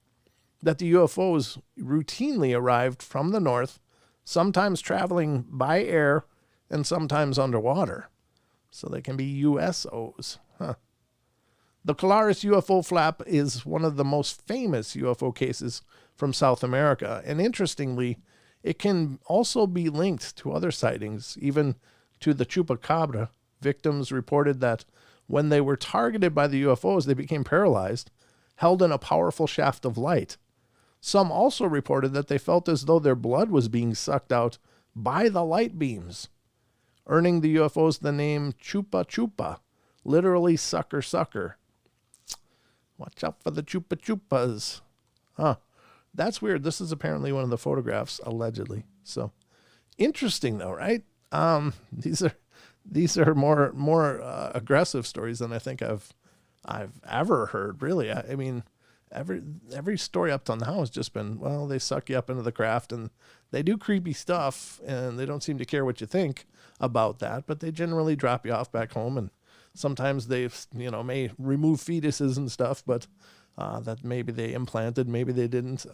that the UFOs routinely arrived from the north, sometimes traveling by air and sometimes underwater. So they can be USOs. Huh. The Polaris Ufo Flap is one of the most famous UFO cases from South America, and interestingly, it can also be linked to other sightings, even to the Chupacabra. Victims reported that when they were targeted by the UFOs, they became paralyzed, held in a powerful shaft of light. Some also reported that they felt as though their blood was being sucked out by the light beams, earning the UFOs the name Chupa Chupa, literally sucker sucker. Watch out for the Chupa Chupas. Huh. That's weird. This is apparently one of the photographs, allegedly. So interesting though, right? These are more aggressive stories than I think I've ever heard, really. I mean, every story up till now has just been, well, they suck you up into the craft and they do creepy stuff and they don't seem to care what you think about that, but they generally drop you off back home, and sometimes they, may remove fetuses and stuff, but that maybe they implanted, maybe they didn't.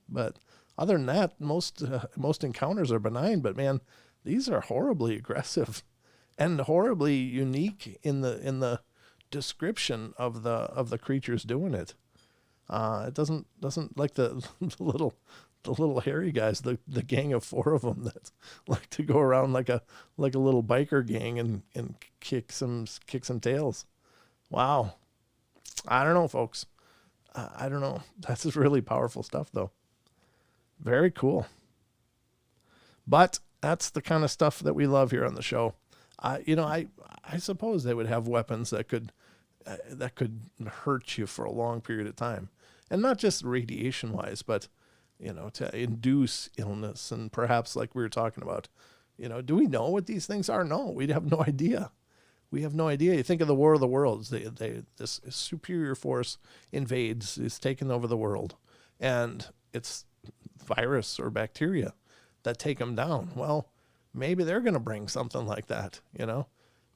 But other than that, most encounters are benign, but man, these are horribly aggressive and horribly unique in the description of the creatures doing it. It doesn't like the little hairy guys, the gang of 4 of them that like to go around like a little biker gang and kick some tails. Wow. I don't know, folks. I don't know. That's really powerful stuff, though. Very cool. But that's the kind of stuff that we love here on the show. I suppose they would have weapons that could hurt you for a long period of time, and not just radiation wise, but to induce illness and perhaps like we were talking about. Do we know what these things are? No, we have no idea. We have no idea. You think of the War of the Worlds. This superior force invades, is taking over the world, and it's virus or bacteria that take them down. Well, maybe they're going to bring something like that.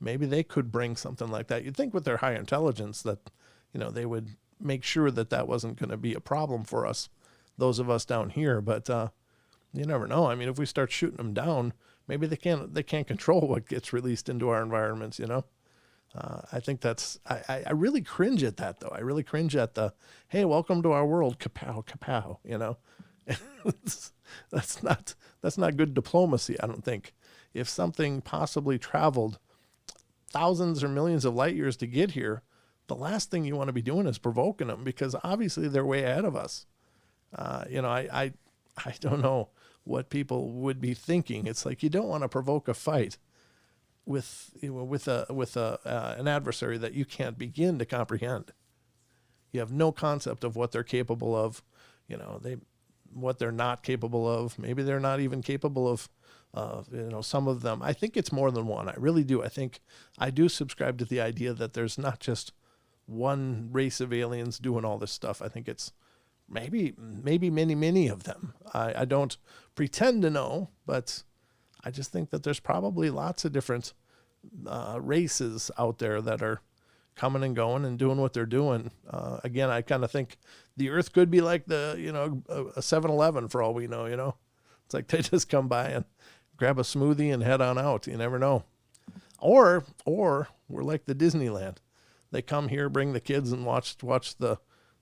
Maybe they could bring something like that. You'd think with their high intelligence that, they would make sure that wasn't going to be a problem for us, those of us down here. But you never know. I mean, if we start shooting them down, maybe they can't control what gets released into our environments. I think I really cringe at that, though. I really cringe at the, hey, welcome to our world, kapow, kapow. That's not good diplomacy, I don't think. If something possibly traveled thousands or millions of light years to get here, the last thing you want to be doing is provoking them, because obviously they're way ahead of us. I don't know what people would be thinking. It's like you don't want to provoke a fight with an adversary that you can't begin to comprehend. You have no concept of what they're capable of. What they're not capable of. Maybe they're not even capable of, some of them. I think it's more than one. I really do. I do subscribe to the idea that there's not just one race of aliens doing all this stuff. I think it's maybe many of them. I don't pretend to know, but I just think that there's probably lots of different races out there that are coming and going and doing what they're doing. Again, I kind of think the Earth could be like a 7-Eleven for all we know. It's like they just come by and grab a smoothie and head on out. You never know. Or we're like the Disneyland. They come here, bring the kids, and watch the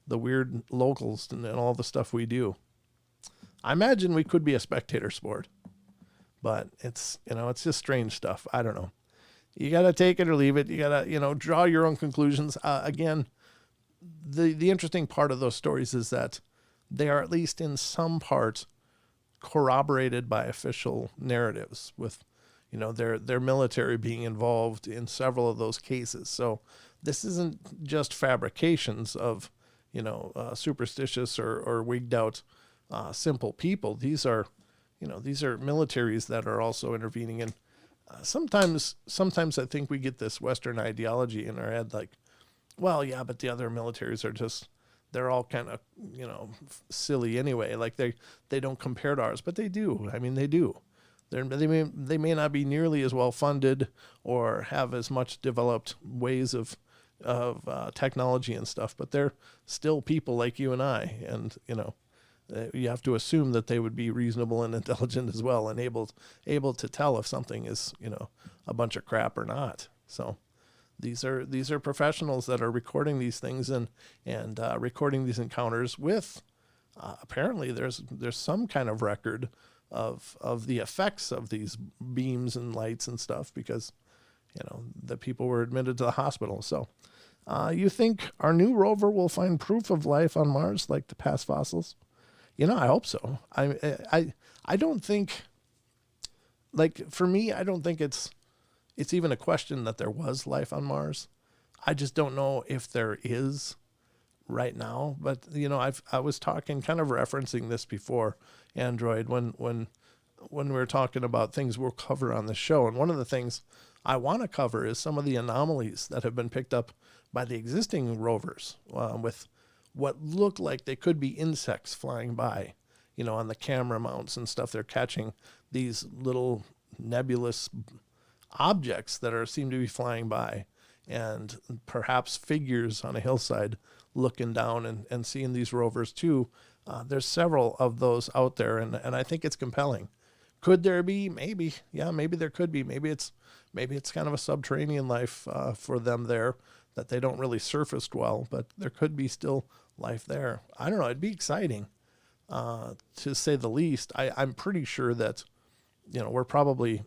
weird locals and all the stuff we do. I imagine we could be a spectator sport, but it's just strange stuff. I don't know. You got to take it or leave it. You got to, draw your own conclusions. Again, the interesting part of those stories is that they are at least in some part corroborated by official narratives with, their military being involved in several of those cases. So this isn't just fabrications of, superstitious or wigged out simple people. These are militaries that are also intervening in. Sometimes I think we get this Western ideology in our head, like, well, yeah, but the other militaries are they're all kind of, silly anyway. Like they don't compare to ours, but they do. I mean, they do. They may not be nearly as well funded or have as much developed ways of technology and stuff, but they're still people like you and I. And, you have to assume that they would be reasonable and intelligent as well, and able to tell if something is, a bunch of crap or not. So these are professionals that are recording these things and recording these encounters with, apparently there's some kind of record of the effects of these beams and lights and stuff, because, the people were admitted to the hospital. So you think our new rover will find proof of life on Mars like the past fossils? I hope so. I don't think, like, for me, I don't think it's even a question that there was life on Mars. I just don't know if there is right now. But, I was talking, kind of referencing this before, Android, when we were talking about things we'll cover on the show. And one of the things I want to cover is some of the anomalies that have been picked up by the existing rovers, with what look like they could be insects flying by, on the camera mounts and stuff. They're catching these little nebulous objects that seem to be flying by, and perhaps figures on a hillside looking down and seeing these rovers too. There's several of those out there, and I think it's compelling Could there be? Maybe. Yeah, maybe there could be. Maybe it's kind of a subterranean life for them there that they don't really surface well, but there could be still life there. I don't know. It'd be exciting, to say the least. I'm pretty sure that, we're probably,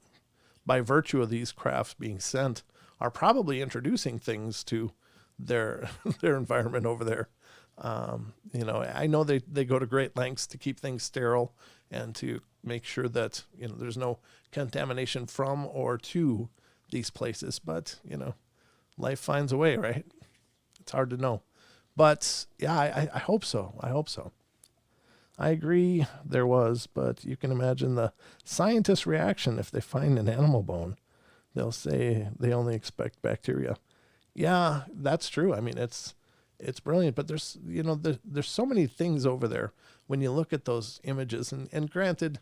by virtue of these crafts being sent, are probably introducing things to their their environment over there. I know they go to great lengths to keep things sterile and to make sure that, there's no contamination from or to these places. But, life finds a way, right? It's hard to know. But, yeah, I hope so. I hope so. I agree there was, but you can imagine the scientist's reaction if they find an animal bone. They'll say they only expect bacteria. Yeah, that's true. I mean, it's brilliant, but there's so many things over there when you look at those images, and granted,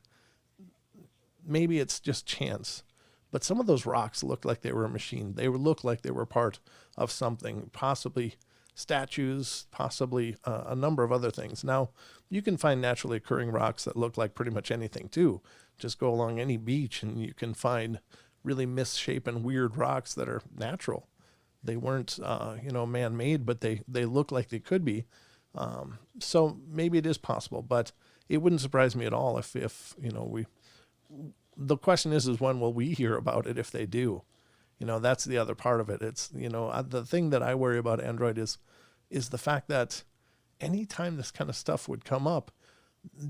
maybe it's just chance, but some of those rocks look like they were a machine. They would look like they were part of something, possibly statues, possibly a number of other things. Now, you can find naturally occurring rocks that look like pretty much anything too. Just go along any beach and you can find really misshapen, weird rocks that are natural. They weren't, man-made, but they look like they could be. So maybe it is possible, but it wouldn't surprise me at all if the question is when will we hear about it if they do? That's the other part of it. It's, the thing that I worry about Android is the fact that anytime this kind of stuff would come up,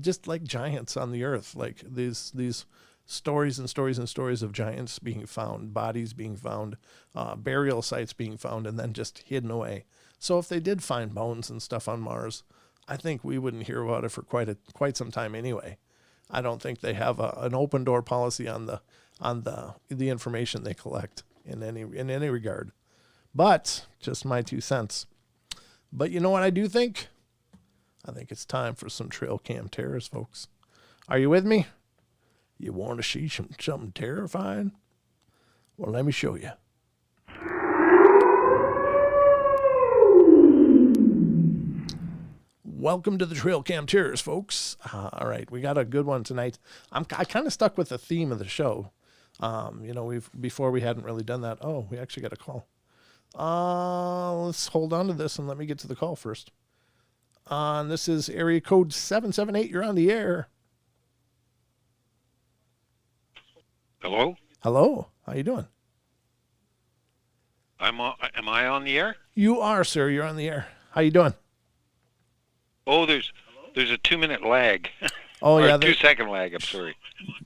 just like giants on the earth, like these stories and stories and stories of giants being found, bodies being found, burial sites being found, and then just hidden away. So if they did find bones and stuff on Mars, I think we wouldn't hear about it for quite some time anyway. I don't think they have an open door policy on the information they collect in any regard. But just my 2 cents. But you know what I do think? I think it's time for some trail cam terrors, folks. Are you with me? You want to see something terrifying? Well, let me show you. Welcome to the Trail Cam Terrors, folks. All right, we got a good one tonight. I kind of stuck with the theme of the show. Before we hadn't really done that. Oh, we actually got a call. Let's hold on to this and let me get to the call first. This is area code 778. You're on the air. Hello? Hello. How you doing? Am I on the air? You are, sir. You're on the air. How you doing? Oh, there's a 2-minute lag. Oh, yeah. 2-second lag. I'm sorry.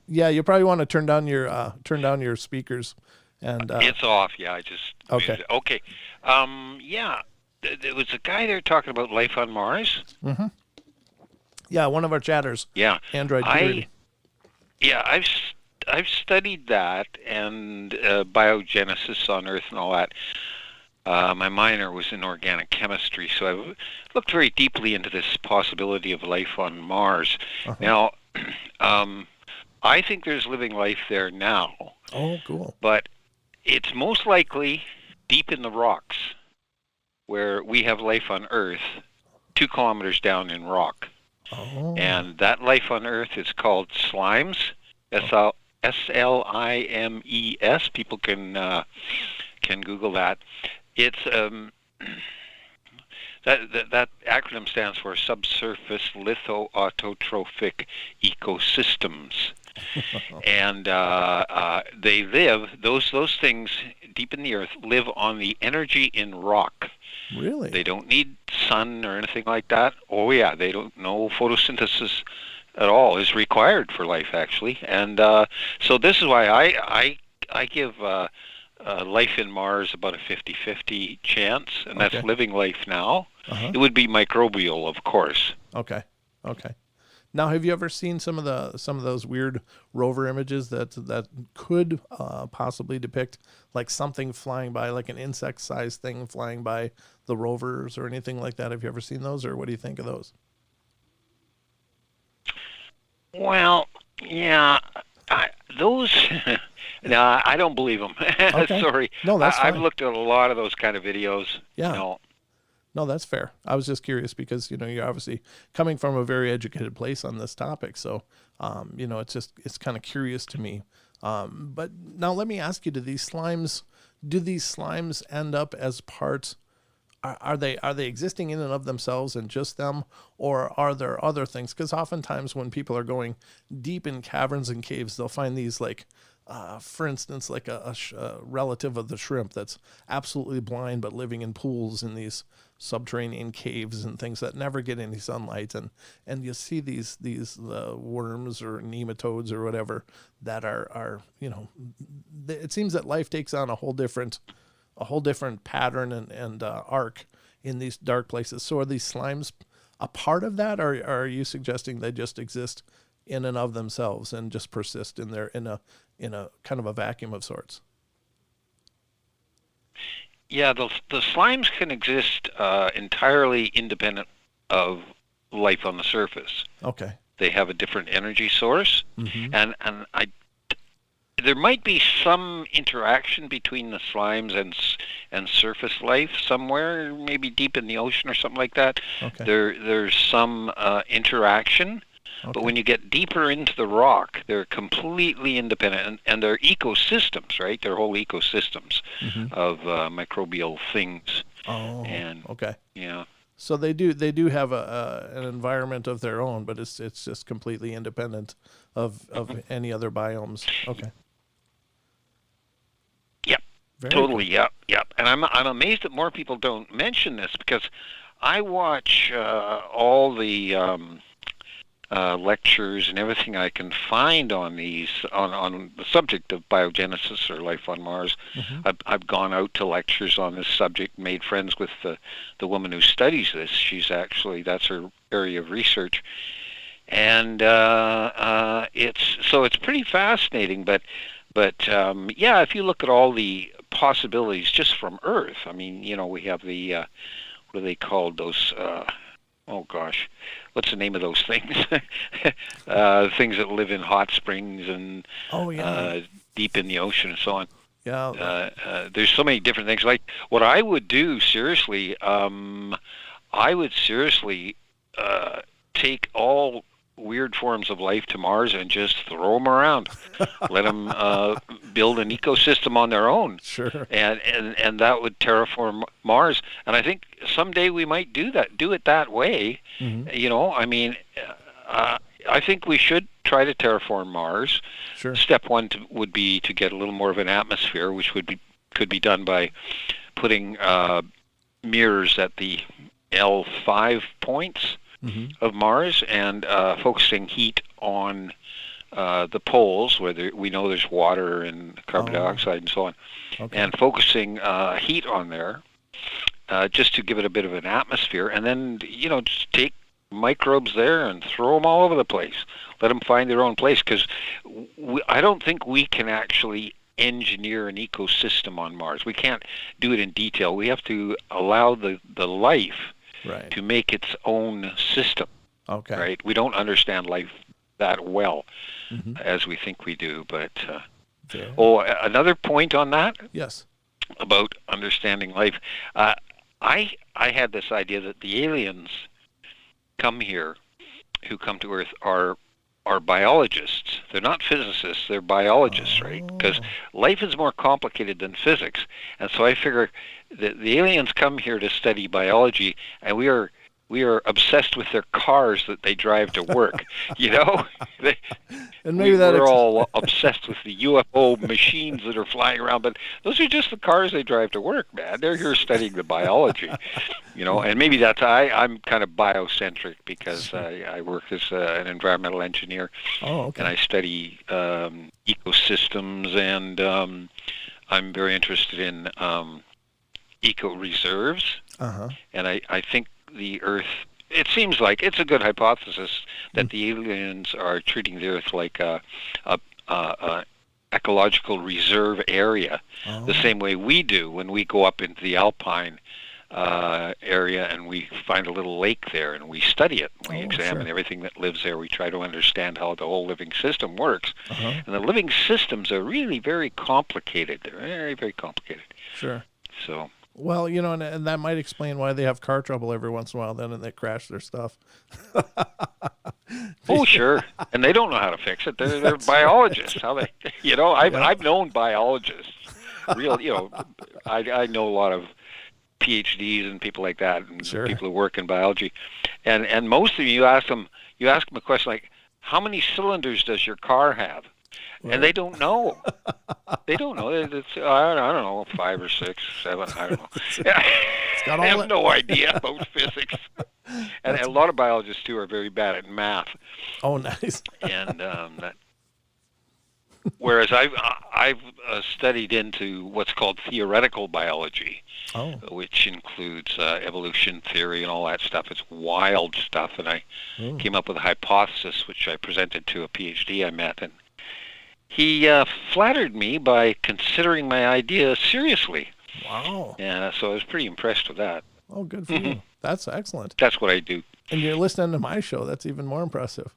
Yeah, you'll probably want to turn down your speakers. And it's off. Yeah, I just okay. Okay. Yeah, there was a guy there talking about life on Mars. Mm-hmm. Yeah, one of our chatters. Yeah. Android. I've studied that and biogenesis on Earth and all that. My minor was in organic chemistry, so I looked very deeply into this possibility of life on Mars. Uh-huh. Now, I think there's living life there now. Oh, cool. But it's most likely deep in the rocks, where we have life on Earth, 2 kilometers down in rock. Oh. And that life on Earth is called slimes, S-L-I-M-E-S. People can Google that. It's that acronym stands for Subsurface Lithoautotrophic Ecosystems. And they live, those things deep in the earth live on the energy in rock. Really? They don't need sun or anything like that. Oh yeah, they don't know photosynthesis at all is required for life, actually. And so this is why I give life in Mars about a 50-50 chance, and that's living life now. Uh-huh. It would be microbial, of course. Okay. Now, have you ever seen some of those weird rover images that could possibly depict like something flying by, like an insect-sized thing flying by the rovers or anything like that? Have you ever seen those, or what do you think of those? Well, yeah, those. No, I don't believe them. Okay. Sorry. No, that's fine. I've looked at a lot of those kind of videos. Yeah. No, that's fair. I was just curious because, you're obviously coming from a very educated place on this topic. So, it's kind of curious to me. But now let me ask you, do these slimes end up as parts? Are they existing in and of themselves and just them, or are there other things? Because oftentimes when people are going deep in caverns and caves, they'll find these for instance, like a relative of the shrimp that's absolutely blind but living in pools in these subterranean caves and things that never get any sunlight, and you see these worms or nematodes or whatever that are it seems that life takes on a whole different pattern and arc in these dark places. So are these slimes a part of that, or are you suggesting they just exist in and of themselves and just persist in a kind of a vacuum of sorts? Yeah, the slimes can exist entirely independent of life on the surface. Okay. They have a different energy source, Mm-hmm. and there might be some interaction between the slimes and surface life somewhere, maybe deep in the ocean or something like that. Okay. There's some interaction. Okay. But when you get deeper into the rock, they're completely independent, and they're ecosystems, right? They're whole ecosystems Mm-hmm. of microbial things. Oh. And okay. yeah, So they do have an environment of their own, but it's just completely independent of any other biomes. Okay. yep, Very totally, yep. And I'm amazed that more people don't mention this, because I watch all the lectures and everything I can find on these on the subject of biogenesis or life on Mars. Mm-hmm. I've gone out to lectures on this subject, made friends with the woman who studies this. That's her area of research, and it's pretty fascinating. But yeah, if you look at all the possibilities just from Earth, I mean, we have the what are they called, those oh gosh, what's the name of those things? Things that live in hot springs and deep in the ocean and so on. Yeah. There's so many different things. Like what I would do seriously, I would seriously take all weird forms of life to Mars and just throw them around. Let them build an ecosystem on their own. Sure. And that would terraform Mars. And I think someday we might do it that way. Mm-hmm. I mean, I think we should try to terraform Mars. Sure. Step one would be to get a little more of an atmosphere, which could be done by putting mirrors at the L5 points Mm-hmm. of Mars and focusing heat on the poles where we know there's water and carbon dioxide and so on, Okay. and focusing heat on there just to give it a bit of an atmosphere, and then just take microbes there and throw them all over the place. Let them find their own place, because I don't think we can actually engineer an ecosystem on Mars. We can't do it in detail. We have to allow the life Right. to make its own system. Okay. Right? We don't understand life that well Mm-hmm. as we think we do. But Okay. another point on that Yes. about understanding life. I had this idea that the aliens who come to Earth are biologists. They're not physicists, they're biologists, right? Because life is more complicated than physics. And so I figure that the aliens come here to study biology, and we are obsessed with their cars that they drive to work. And maybe that we're all obsessed with the UFO machines that are flying around, but those are just the cars they drive to work, man. They're here studying the biology, and maybe I'm kind of biocentric because I work as an environmental engineer. Oh, okay. And I study ecosystems, and I'm very interested in eco reserves. Uh-huh. And I think the Earth, it seems like it's a good hypothesis that the aliens are treating the Earth like a ecological reserve area, the same way we do when we go up into the Alpine area and we find a little lake there and we study it. We examine everything that lives there. We try to understand how the whole living system works. Uh-huh. And the living systems are really very complicated. They're very, very complicated. Sure. So Well, and that might explain why they have car trouble every once in a while then, and they crash their stuff. Oh, sure. And they don't know how to fix it. They're biologists. How they, I've known biologists. I know a lot of PhDs and people like that, and Sure. people who work in biology. And most of them, you ask them a question like, how many cylinders does your car have? Well, and they don't know. They don't know. It's, I don't know, 5 or 6, 7, I don't know. It's got all I have that. no idea about physics. And a lot of biologists, too, are very bad at math. Oh, nice. And whereas I've studied into what's called theoretical biology, which includes evolution theory and all that stuff. It's wild stuff. And I came up with a hypothesis, which I presented to a PhD I met. And he flattered me by considering my idea seriously. Wow. Yeah, so I was pretty impressed with that. Oh, good for you. That's excellent. That's what I do. And you're listening to my show. That's even more impressive.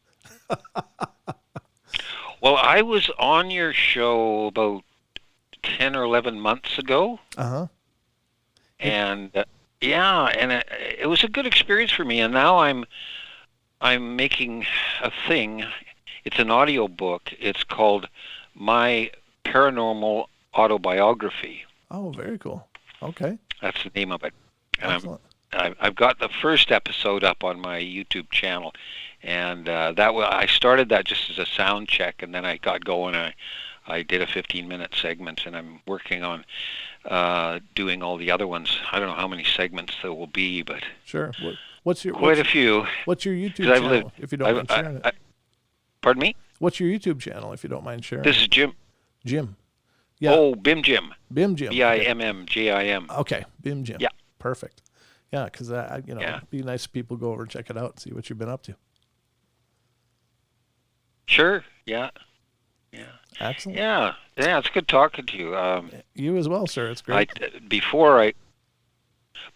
Well, I was on your show about 10 or 11 months ago. Uh-huh. And it was a good experience for me. And now I'm making a thing. It's an audio book. It's called My Paranormal Autobiography. Oh, very cool. Okay. That's the name of it. And Excellent. I've got the first episode up on my YouTube channel, and I started that just as a sound check, and then I got going. I did a 15-minute segment, and I'm working on doing all the other ones. I don't know how many segments there will be, but sure. What's your quite a few. What's your YouTube channel, if you don't mind sharing it? Pardon me? What's your YouTube channel, if you don't mind sharing? This is Jim. Jim. Yeah. Oh, Bim Jim. Bim Jim. BIMMJIM. Okay, Bim Jim. Yeah. Perfect. Yeah, because it'd be nice if people go over and check it out and see what you've been up to. Sure. Yeah. Yeah. Excellent. Yeah. Yeah. It's good talking to you. You as well, sir. It's great.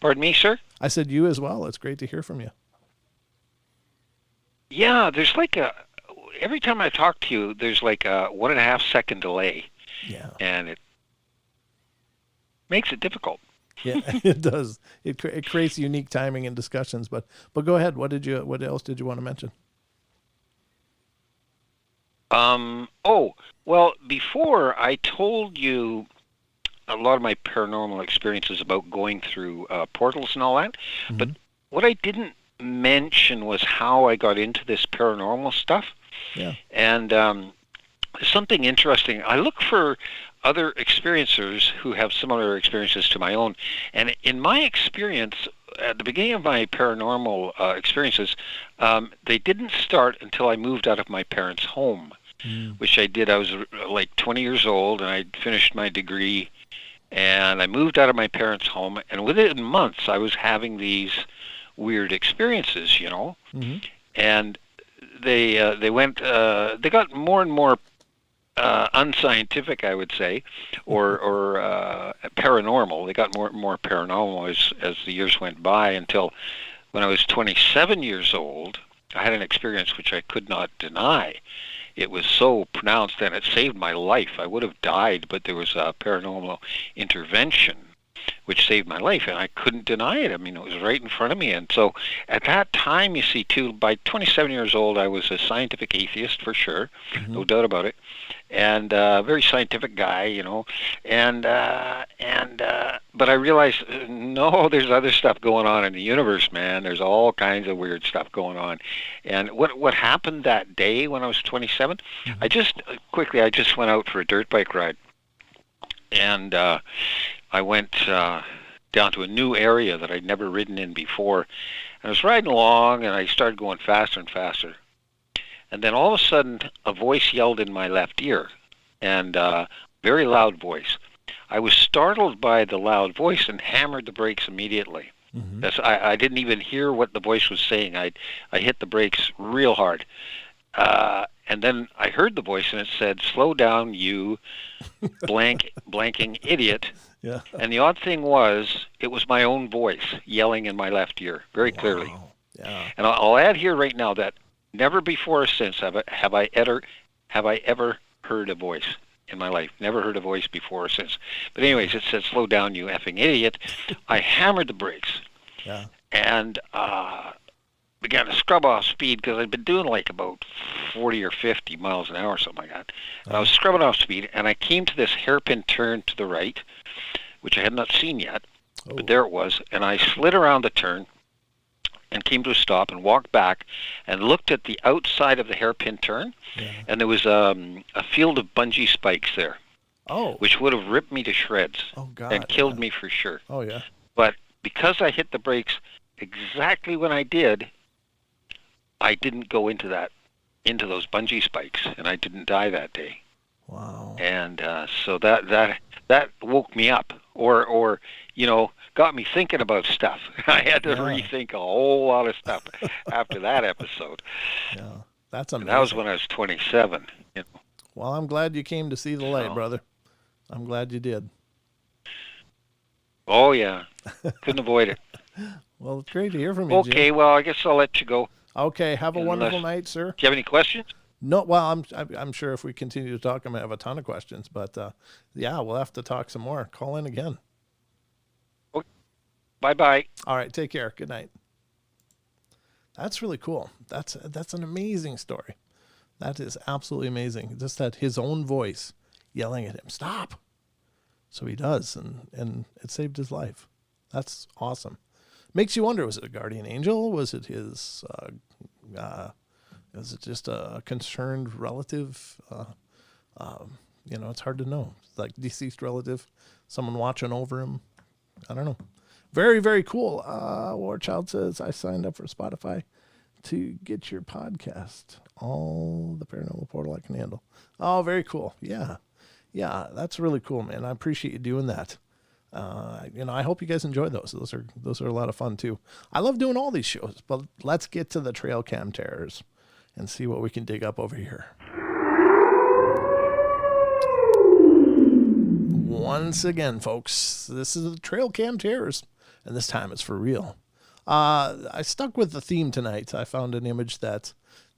Pardon me, sir? I said you as well. It's great to hear from you. Yeah. There's every time I talk to you, there's like a 1.5 second delay. Yeah. And it makes it difficult. Yeah, it does. It creates unique timing in discussions. But go ahead. What else did you want to mention? Well, before I told you a lot of my paranormal experiences about going through portals and all that, Mm-hmm. but what I didn't mention was how I got into this paranormal stuff. Yeah. And something interesting. I look for other experiencers who have similar experiences to my own. And in my experience, at the beginning of my paranormal experiences, they didn't start until I moved out of my parents' home, which I did. I was like 20 years old, and I finished my degree, and I moved out of my parents' home, and within months I was having these weird experiences, Mm-hmm. and they got more and more unscientific, I would say, or paranormal. They got more and more paranormal as the years went by, until when I was 27 years old, I had an experience which I could not deny. It was so pronounced, and it saved my life. I would have died, but there was a paranormal intervention which saved my life, and I couldn't deny it. I mean, it was right in front of me. And so at that time, you see, too, by 27 years old, I was a scientific atheist for sure, no doubt about it, and a very scientific guy, but I realized, no, there's other stuff going on in the universe, man. There's all kinds of weird stuff going on. And what happened that day when I was 27, I just went out for a dirt bike ride, and I went down to a new area that I'd never ridden in before. And I was riding along, and I started going faster and faster. And then all of a sudden, a voice yelled in my left ear, and very loud voice. I was startled by the loud voice and hammered the brakes immediately. Mm-hmm. I didn't even hear what the voice was saying. I hit the brakes real hard. And then I heard the voice, and it said, "Slow down, you blanking idiot." Yeah. And the odd thing was, it was my own voice yelling in my left ear, very clearly. Yeah. And I'll add here right now that never before or since have I ever heard a voice in my life. Never heard a voice before or since. But anyways, it said, "Slow down, you effing idiot." I hammered the brakes Yeah. and began to scrub off speed because I'd been doing like about 40 or 50 miles an hour or something like that. And I was scrubbing off speed, and I came to this hairpin turn to the right, which I had not seen yet. Oh. But there it was, and I slid around the turn and came to a stop and walked back and looked at the outside of the hairpin turn, and there was a field of bungee spikes there, which would have ripped me to shreds and killed me for sure. Oh, yeah. But because I hit the brakes exactly when I did, I didn't go into those bungee spikes, and I didn't die that day. Wow. And so that woke me up, or got me thinking about stuff. I had to rethink a whole lot of stuff after that episode. Yeah, that's amazing. And that was when I was 27. Well, I'm glad you came to see the light, brother. I'm glad you did. Oh, yeah. Couldn't avoid it. Well, it's great to hear from you, Jim. Okay, well, I guess I'll let you go. Okay, have a wonderful night, sir. Do you have any questions? No, well, I'm sure if we continue to talk, I'm going to have a ton of questions. But, yeah, we'll have to talk some more. Call in again. Okay. Bye-bye. All right, take care. Good night. That's really cool. That's an amazing story. That is absolutely amazing. Just that his own voice yelling at him, stop. So he does, and it saved his life. That's awesome. Makes you wonder, was it a guardian angel? Was it his, was it just a concerned relative? It's hard to know. Like deceased relative, someone watching over him. I don't know. Very, very cool. Warchild says, I signed up for Spotify to get your podcast. All the Paranormal Portal I can handle. Oh, very cool. Yeah. Yeah, that's really cool, man. I appreciate you doing that. I hope you guys enjoy those. Those are a lot of fun too. I love doing all these shows, but let's get to the trail cam terrors and see what we can dig up over here. Once again, folks, this is the trail cam terrors, and this time it's for real. I stuck with the theme tonight. I found an image that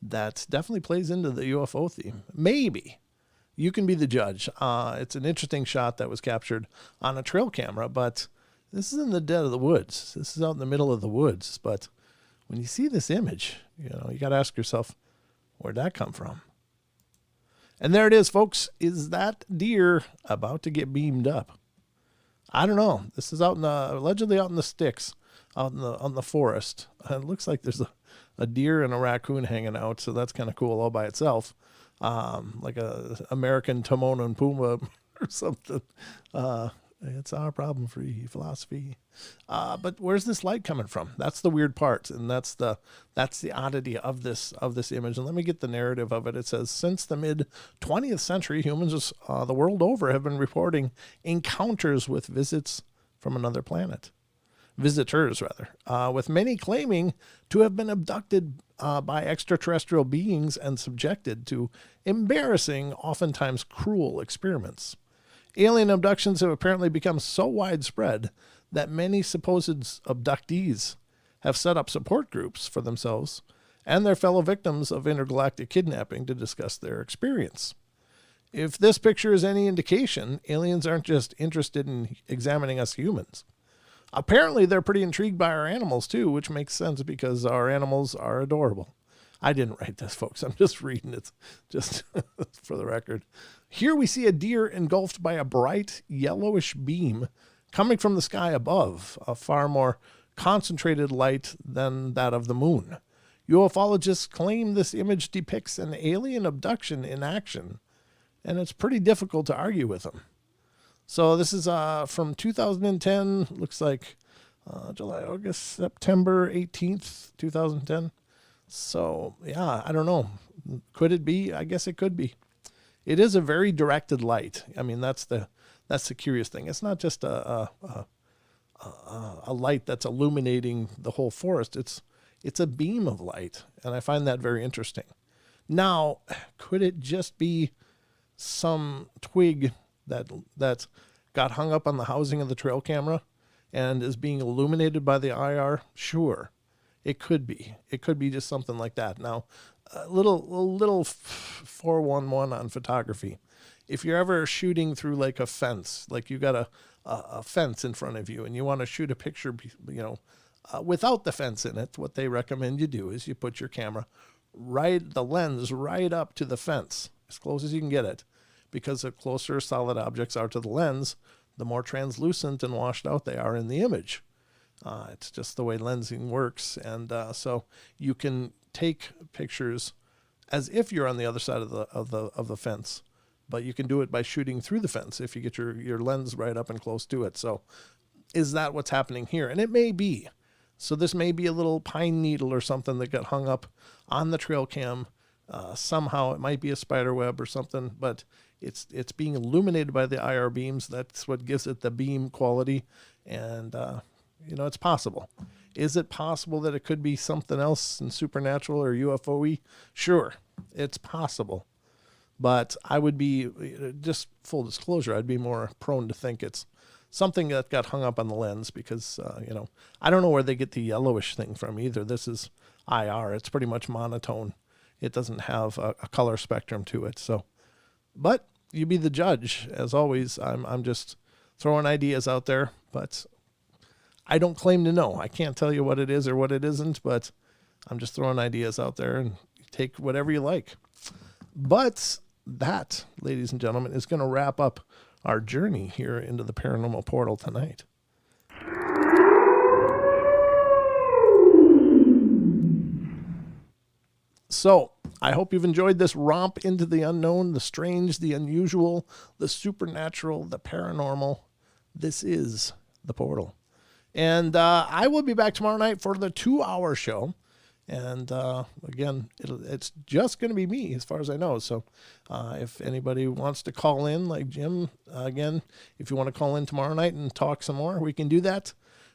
definitely plays into the UFO theme. Maybe. You can be the judge. It's an interesting shot that was captured on a trail camera, but this is in the dead of the woods. This is out in the middle of the woods. But when you see this image, you got to ask yourself, where'd that come from? And there it is, folks. Is that deer about to get beamed up? I don't know. This is allegedly out in the sticks, out on the forest. It looks like there's a deer and a raccoon hanging out, so that's kind of cool all by itself. Like a American Timon and Pumbaa or something. It's our problem-free philosophy. But where's this light coming from? That's the weird part, and that's the oddity of this image. And let me get the narrative of it. It says, since the mid-20th century, humans the world over have been reporting encounters with visitors, with many claiming to have been abducted by extraterrestrial beings and subjected to embarrassing, oftentimes cruel experiments. Alien abductions have apparently become so widespread that many supposed abductees have set up support groups for themselves and their fellow victims of intergalactic kidnapping to discuss their experience. If this picture is any indication, aliens aren't just interested in examining us humans. Apparently, they're pretty intrigued by our animals, too, which makes sense because our animals are adorable. I didn't write this, folks. I'm just reading it, just for the record. Here we see a deer engulfed by a bright yellowish beam coming from the sky above, a far more concentrated light than that of the moon. UFologists claim this image depicts an alien abduction in action, and it's pretty difficult to argue with them. So this is from 2010, looks like July, August, September 18th, 2010. So, yeah, I don't know. Could it be? I guess it could be. It is a very directed light. I mean, that's the curious thing. It's not just a light that's illuminating the whole forest. It's a beam of light, and I find that very interesting. Now, could it just be some twig that got hung up on the housing of the trail camera and is being illuminated by the IR? Sure, it could be. It could be just something like that. Now, a little 411 on photography. if you're ever shooting through like a fence, like you got a fence in front of you and you want to shoot a picture, without the fence in it, what they recommend you do is you put your camera the lens right up to the fence, as close as you can get it, because the closer solid objects are to the lens, the more translucent and washed out they are in the image. It's just the way lensing works. And so you can take pictures as if you're on the other side of the fence, but you can do it by shooting through the fence if you get your lens right up and close to it. So is that what's happening here? And it may be. So this may be a little pine needle or something that got hung up on the trail cam. Somehow it might be a spider web or something, but it's being illuminated by the IR beams. That's what gives it the beam quality. And, it's possible. Is it possible that it could be something else in supernatural or UFO-y? Sure, it's possible. But I would be, just full disclosure, I'd be more prone to think it's something that got hung up on the lens because, I don't know where they get the yellowish thing from either. This is IR. It's pretty much monotone. It doesn't have a color spectrum to it. So, but you be the judge. As always, I'm just throwing ideas out there, but I don't claim to know. I can't tell you what it is or what it isn't, but I'm just throwing ideas out there and take whatever you like. But that, ladies and gentlemen, is going to wrap up our journey here into the paranormal portal tonight. So I hope you've enjoyed this romp into the unknown, the strange, the unusual, the supernatural, the paranormal. This is the portal. And I will be back tomorrow night for the 2-hour show. And again, it's just going to be me as far as I know. So if anybody wants to call in, like Jim, again, if you want to call in tomorrow night and talk some more, we can do that.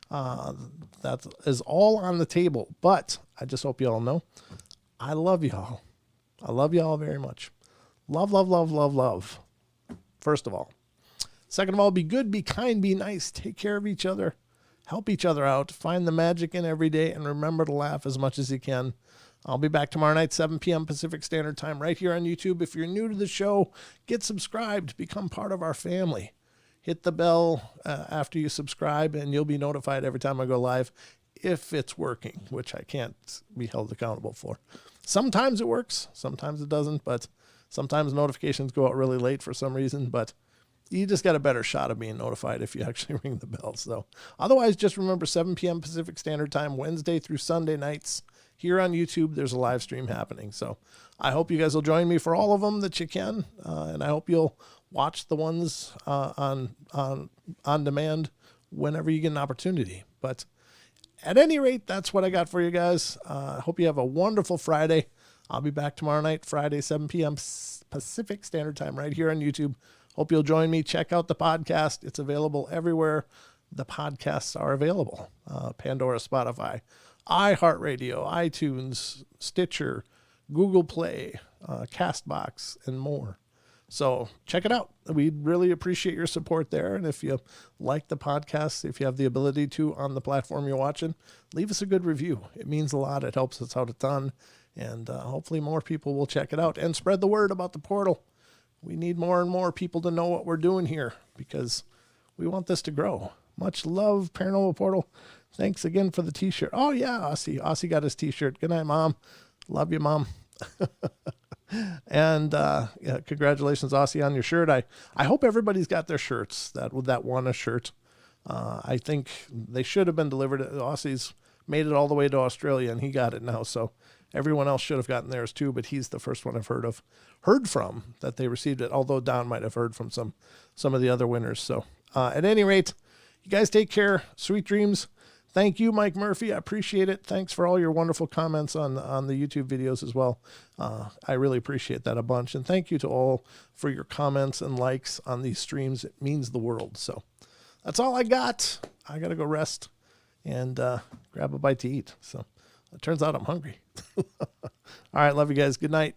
That is all on the table. But I just hope you all know, I love y'all. I love y'all very much. Love, love, love, love, love. First of all. Second of all, be good, be kind, be nice. Take care of each other. Help each other out. Find the magic in every day and remember to laugh as much as you can. I'll be back tomorrow night, 7 p.m. Pacific Standard Time, right here on YouTube. If you're new to the show, get subscribed. Become part of our family. Hit the bell after you subscribe, and you'll be notified every time I go live if it's working, which I can't be held accountable for. Sometimes it works. Sometimes it doesn't, but sometimes notifications go out really late for some reason, but you just got a better shot of being notified if you actually ring the bell. So otherwise, just remember 7 p.m. Pacific Standard Time, Wednesday through Sunday nights here on YouTube. There's a live stream happening. So I hope you guys will join me for all of them that you can. And I hope you'll watch the ones on demand whenever you get an opportunity. But at any rate, that's what I got for you guys. I hope you have a wonderful Friday. I'll be back tomorrow night, Friday, 7 p.m. Pacific Standard Time right here on YouTube. Hope you'll join me. Check out the podcast. It's available everywhere the podcasts are available. Pandora, Spotify, iHeartRadio, iTunes, Stitcher, Google Play, CastBox, and more. So check it out. We'd really appreciate your support there. And if you like the podcast, if you have the ability to on the platform you're watching, leave us a good review. It means a lot. It helps us out a ton. And hopefully more people will check it out and spread the word about the portal. We need more and more people to know what we're doing here because we want this to grow. Much love, Paranormal Portal. Thanks again for the t-shirt. Oh, yeah, Aussie. Aussie got his t-shirt. Good night, Mom. Love you, Mom. And yeah, congratulations, Aussie, on your shirt. I hope everybody's got their shirts, that won a shirt. I think they should have been delivered. Aussie's made it all the way to Australia, and he got it now. So everyone else should have gotten theirs too, but he's the first one I've heard from that they received it, although Don might have heard from some of the other winners. So at any rate, you guys take care. Sweet dreams. Thank you, Mike Murphy. I appreciate it. Thanks for all your wonderful comments on the YouTube videos as well. I really appreciate that a bunch. And thank you to all for your comments and likes on these streams. It means the world. So that's all I got. I got to go rest and grab a bite to eat. So it turns out I'm hungry. All right. Love you guys. Good night.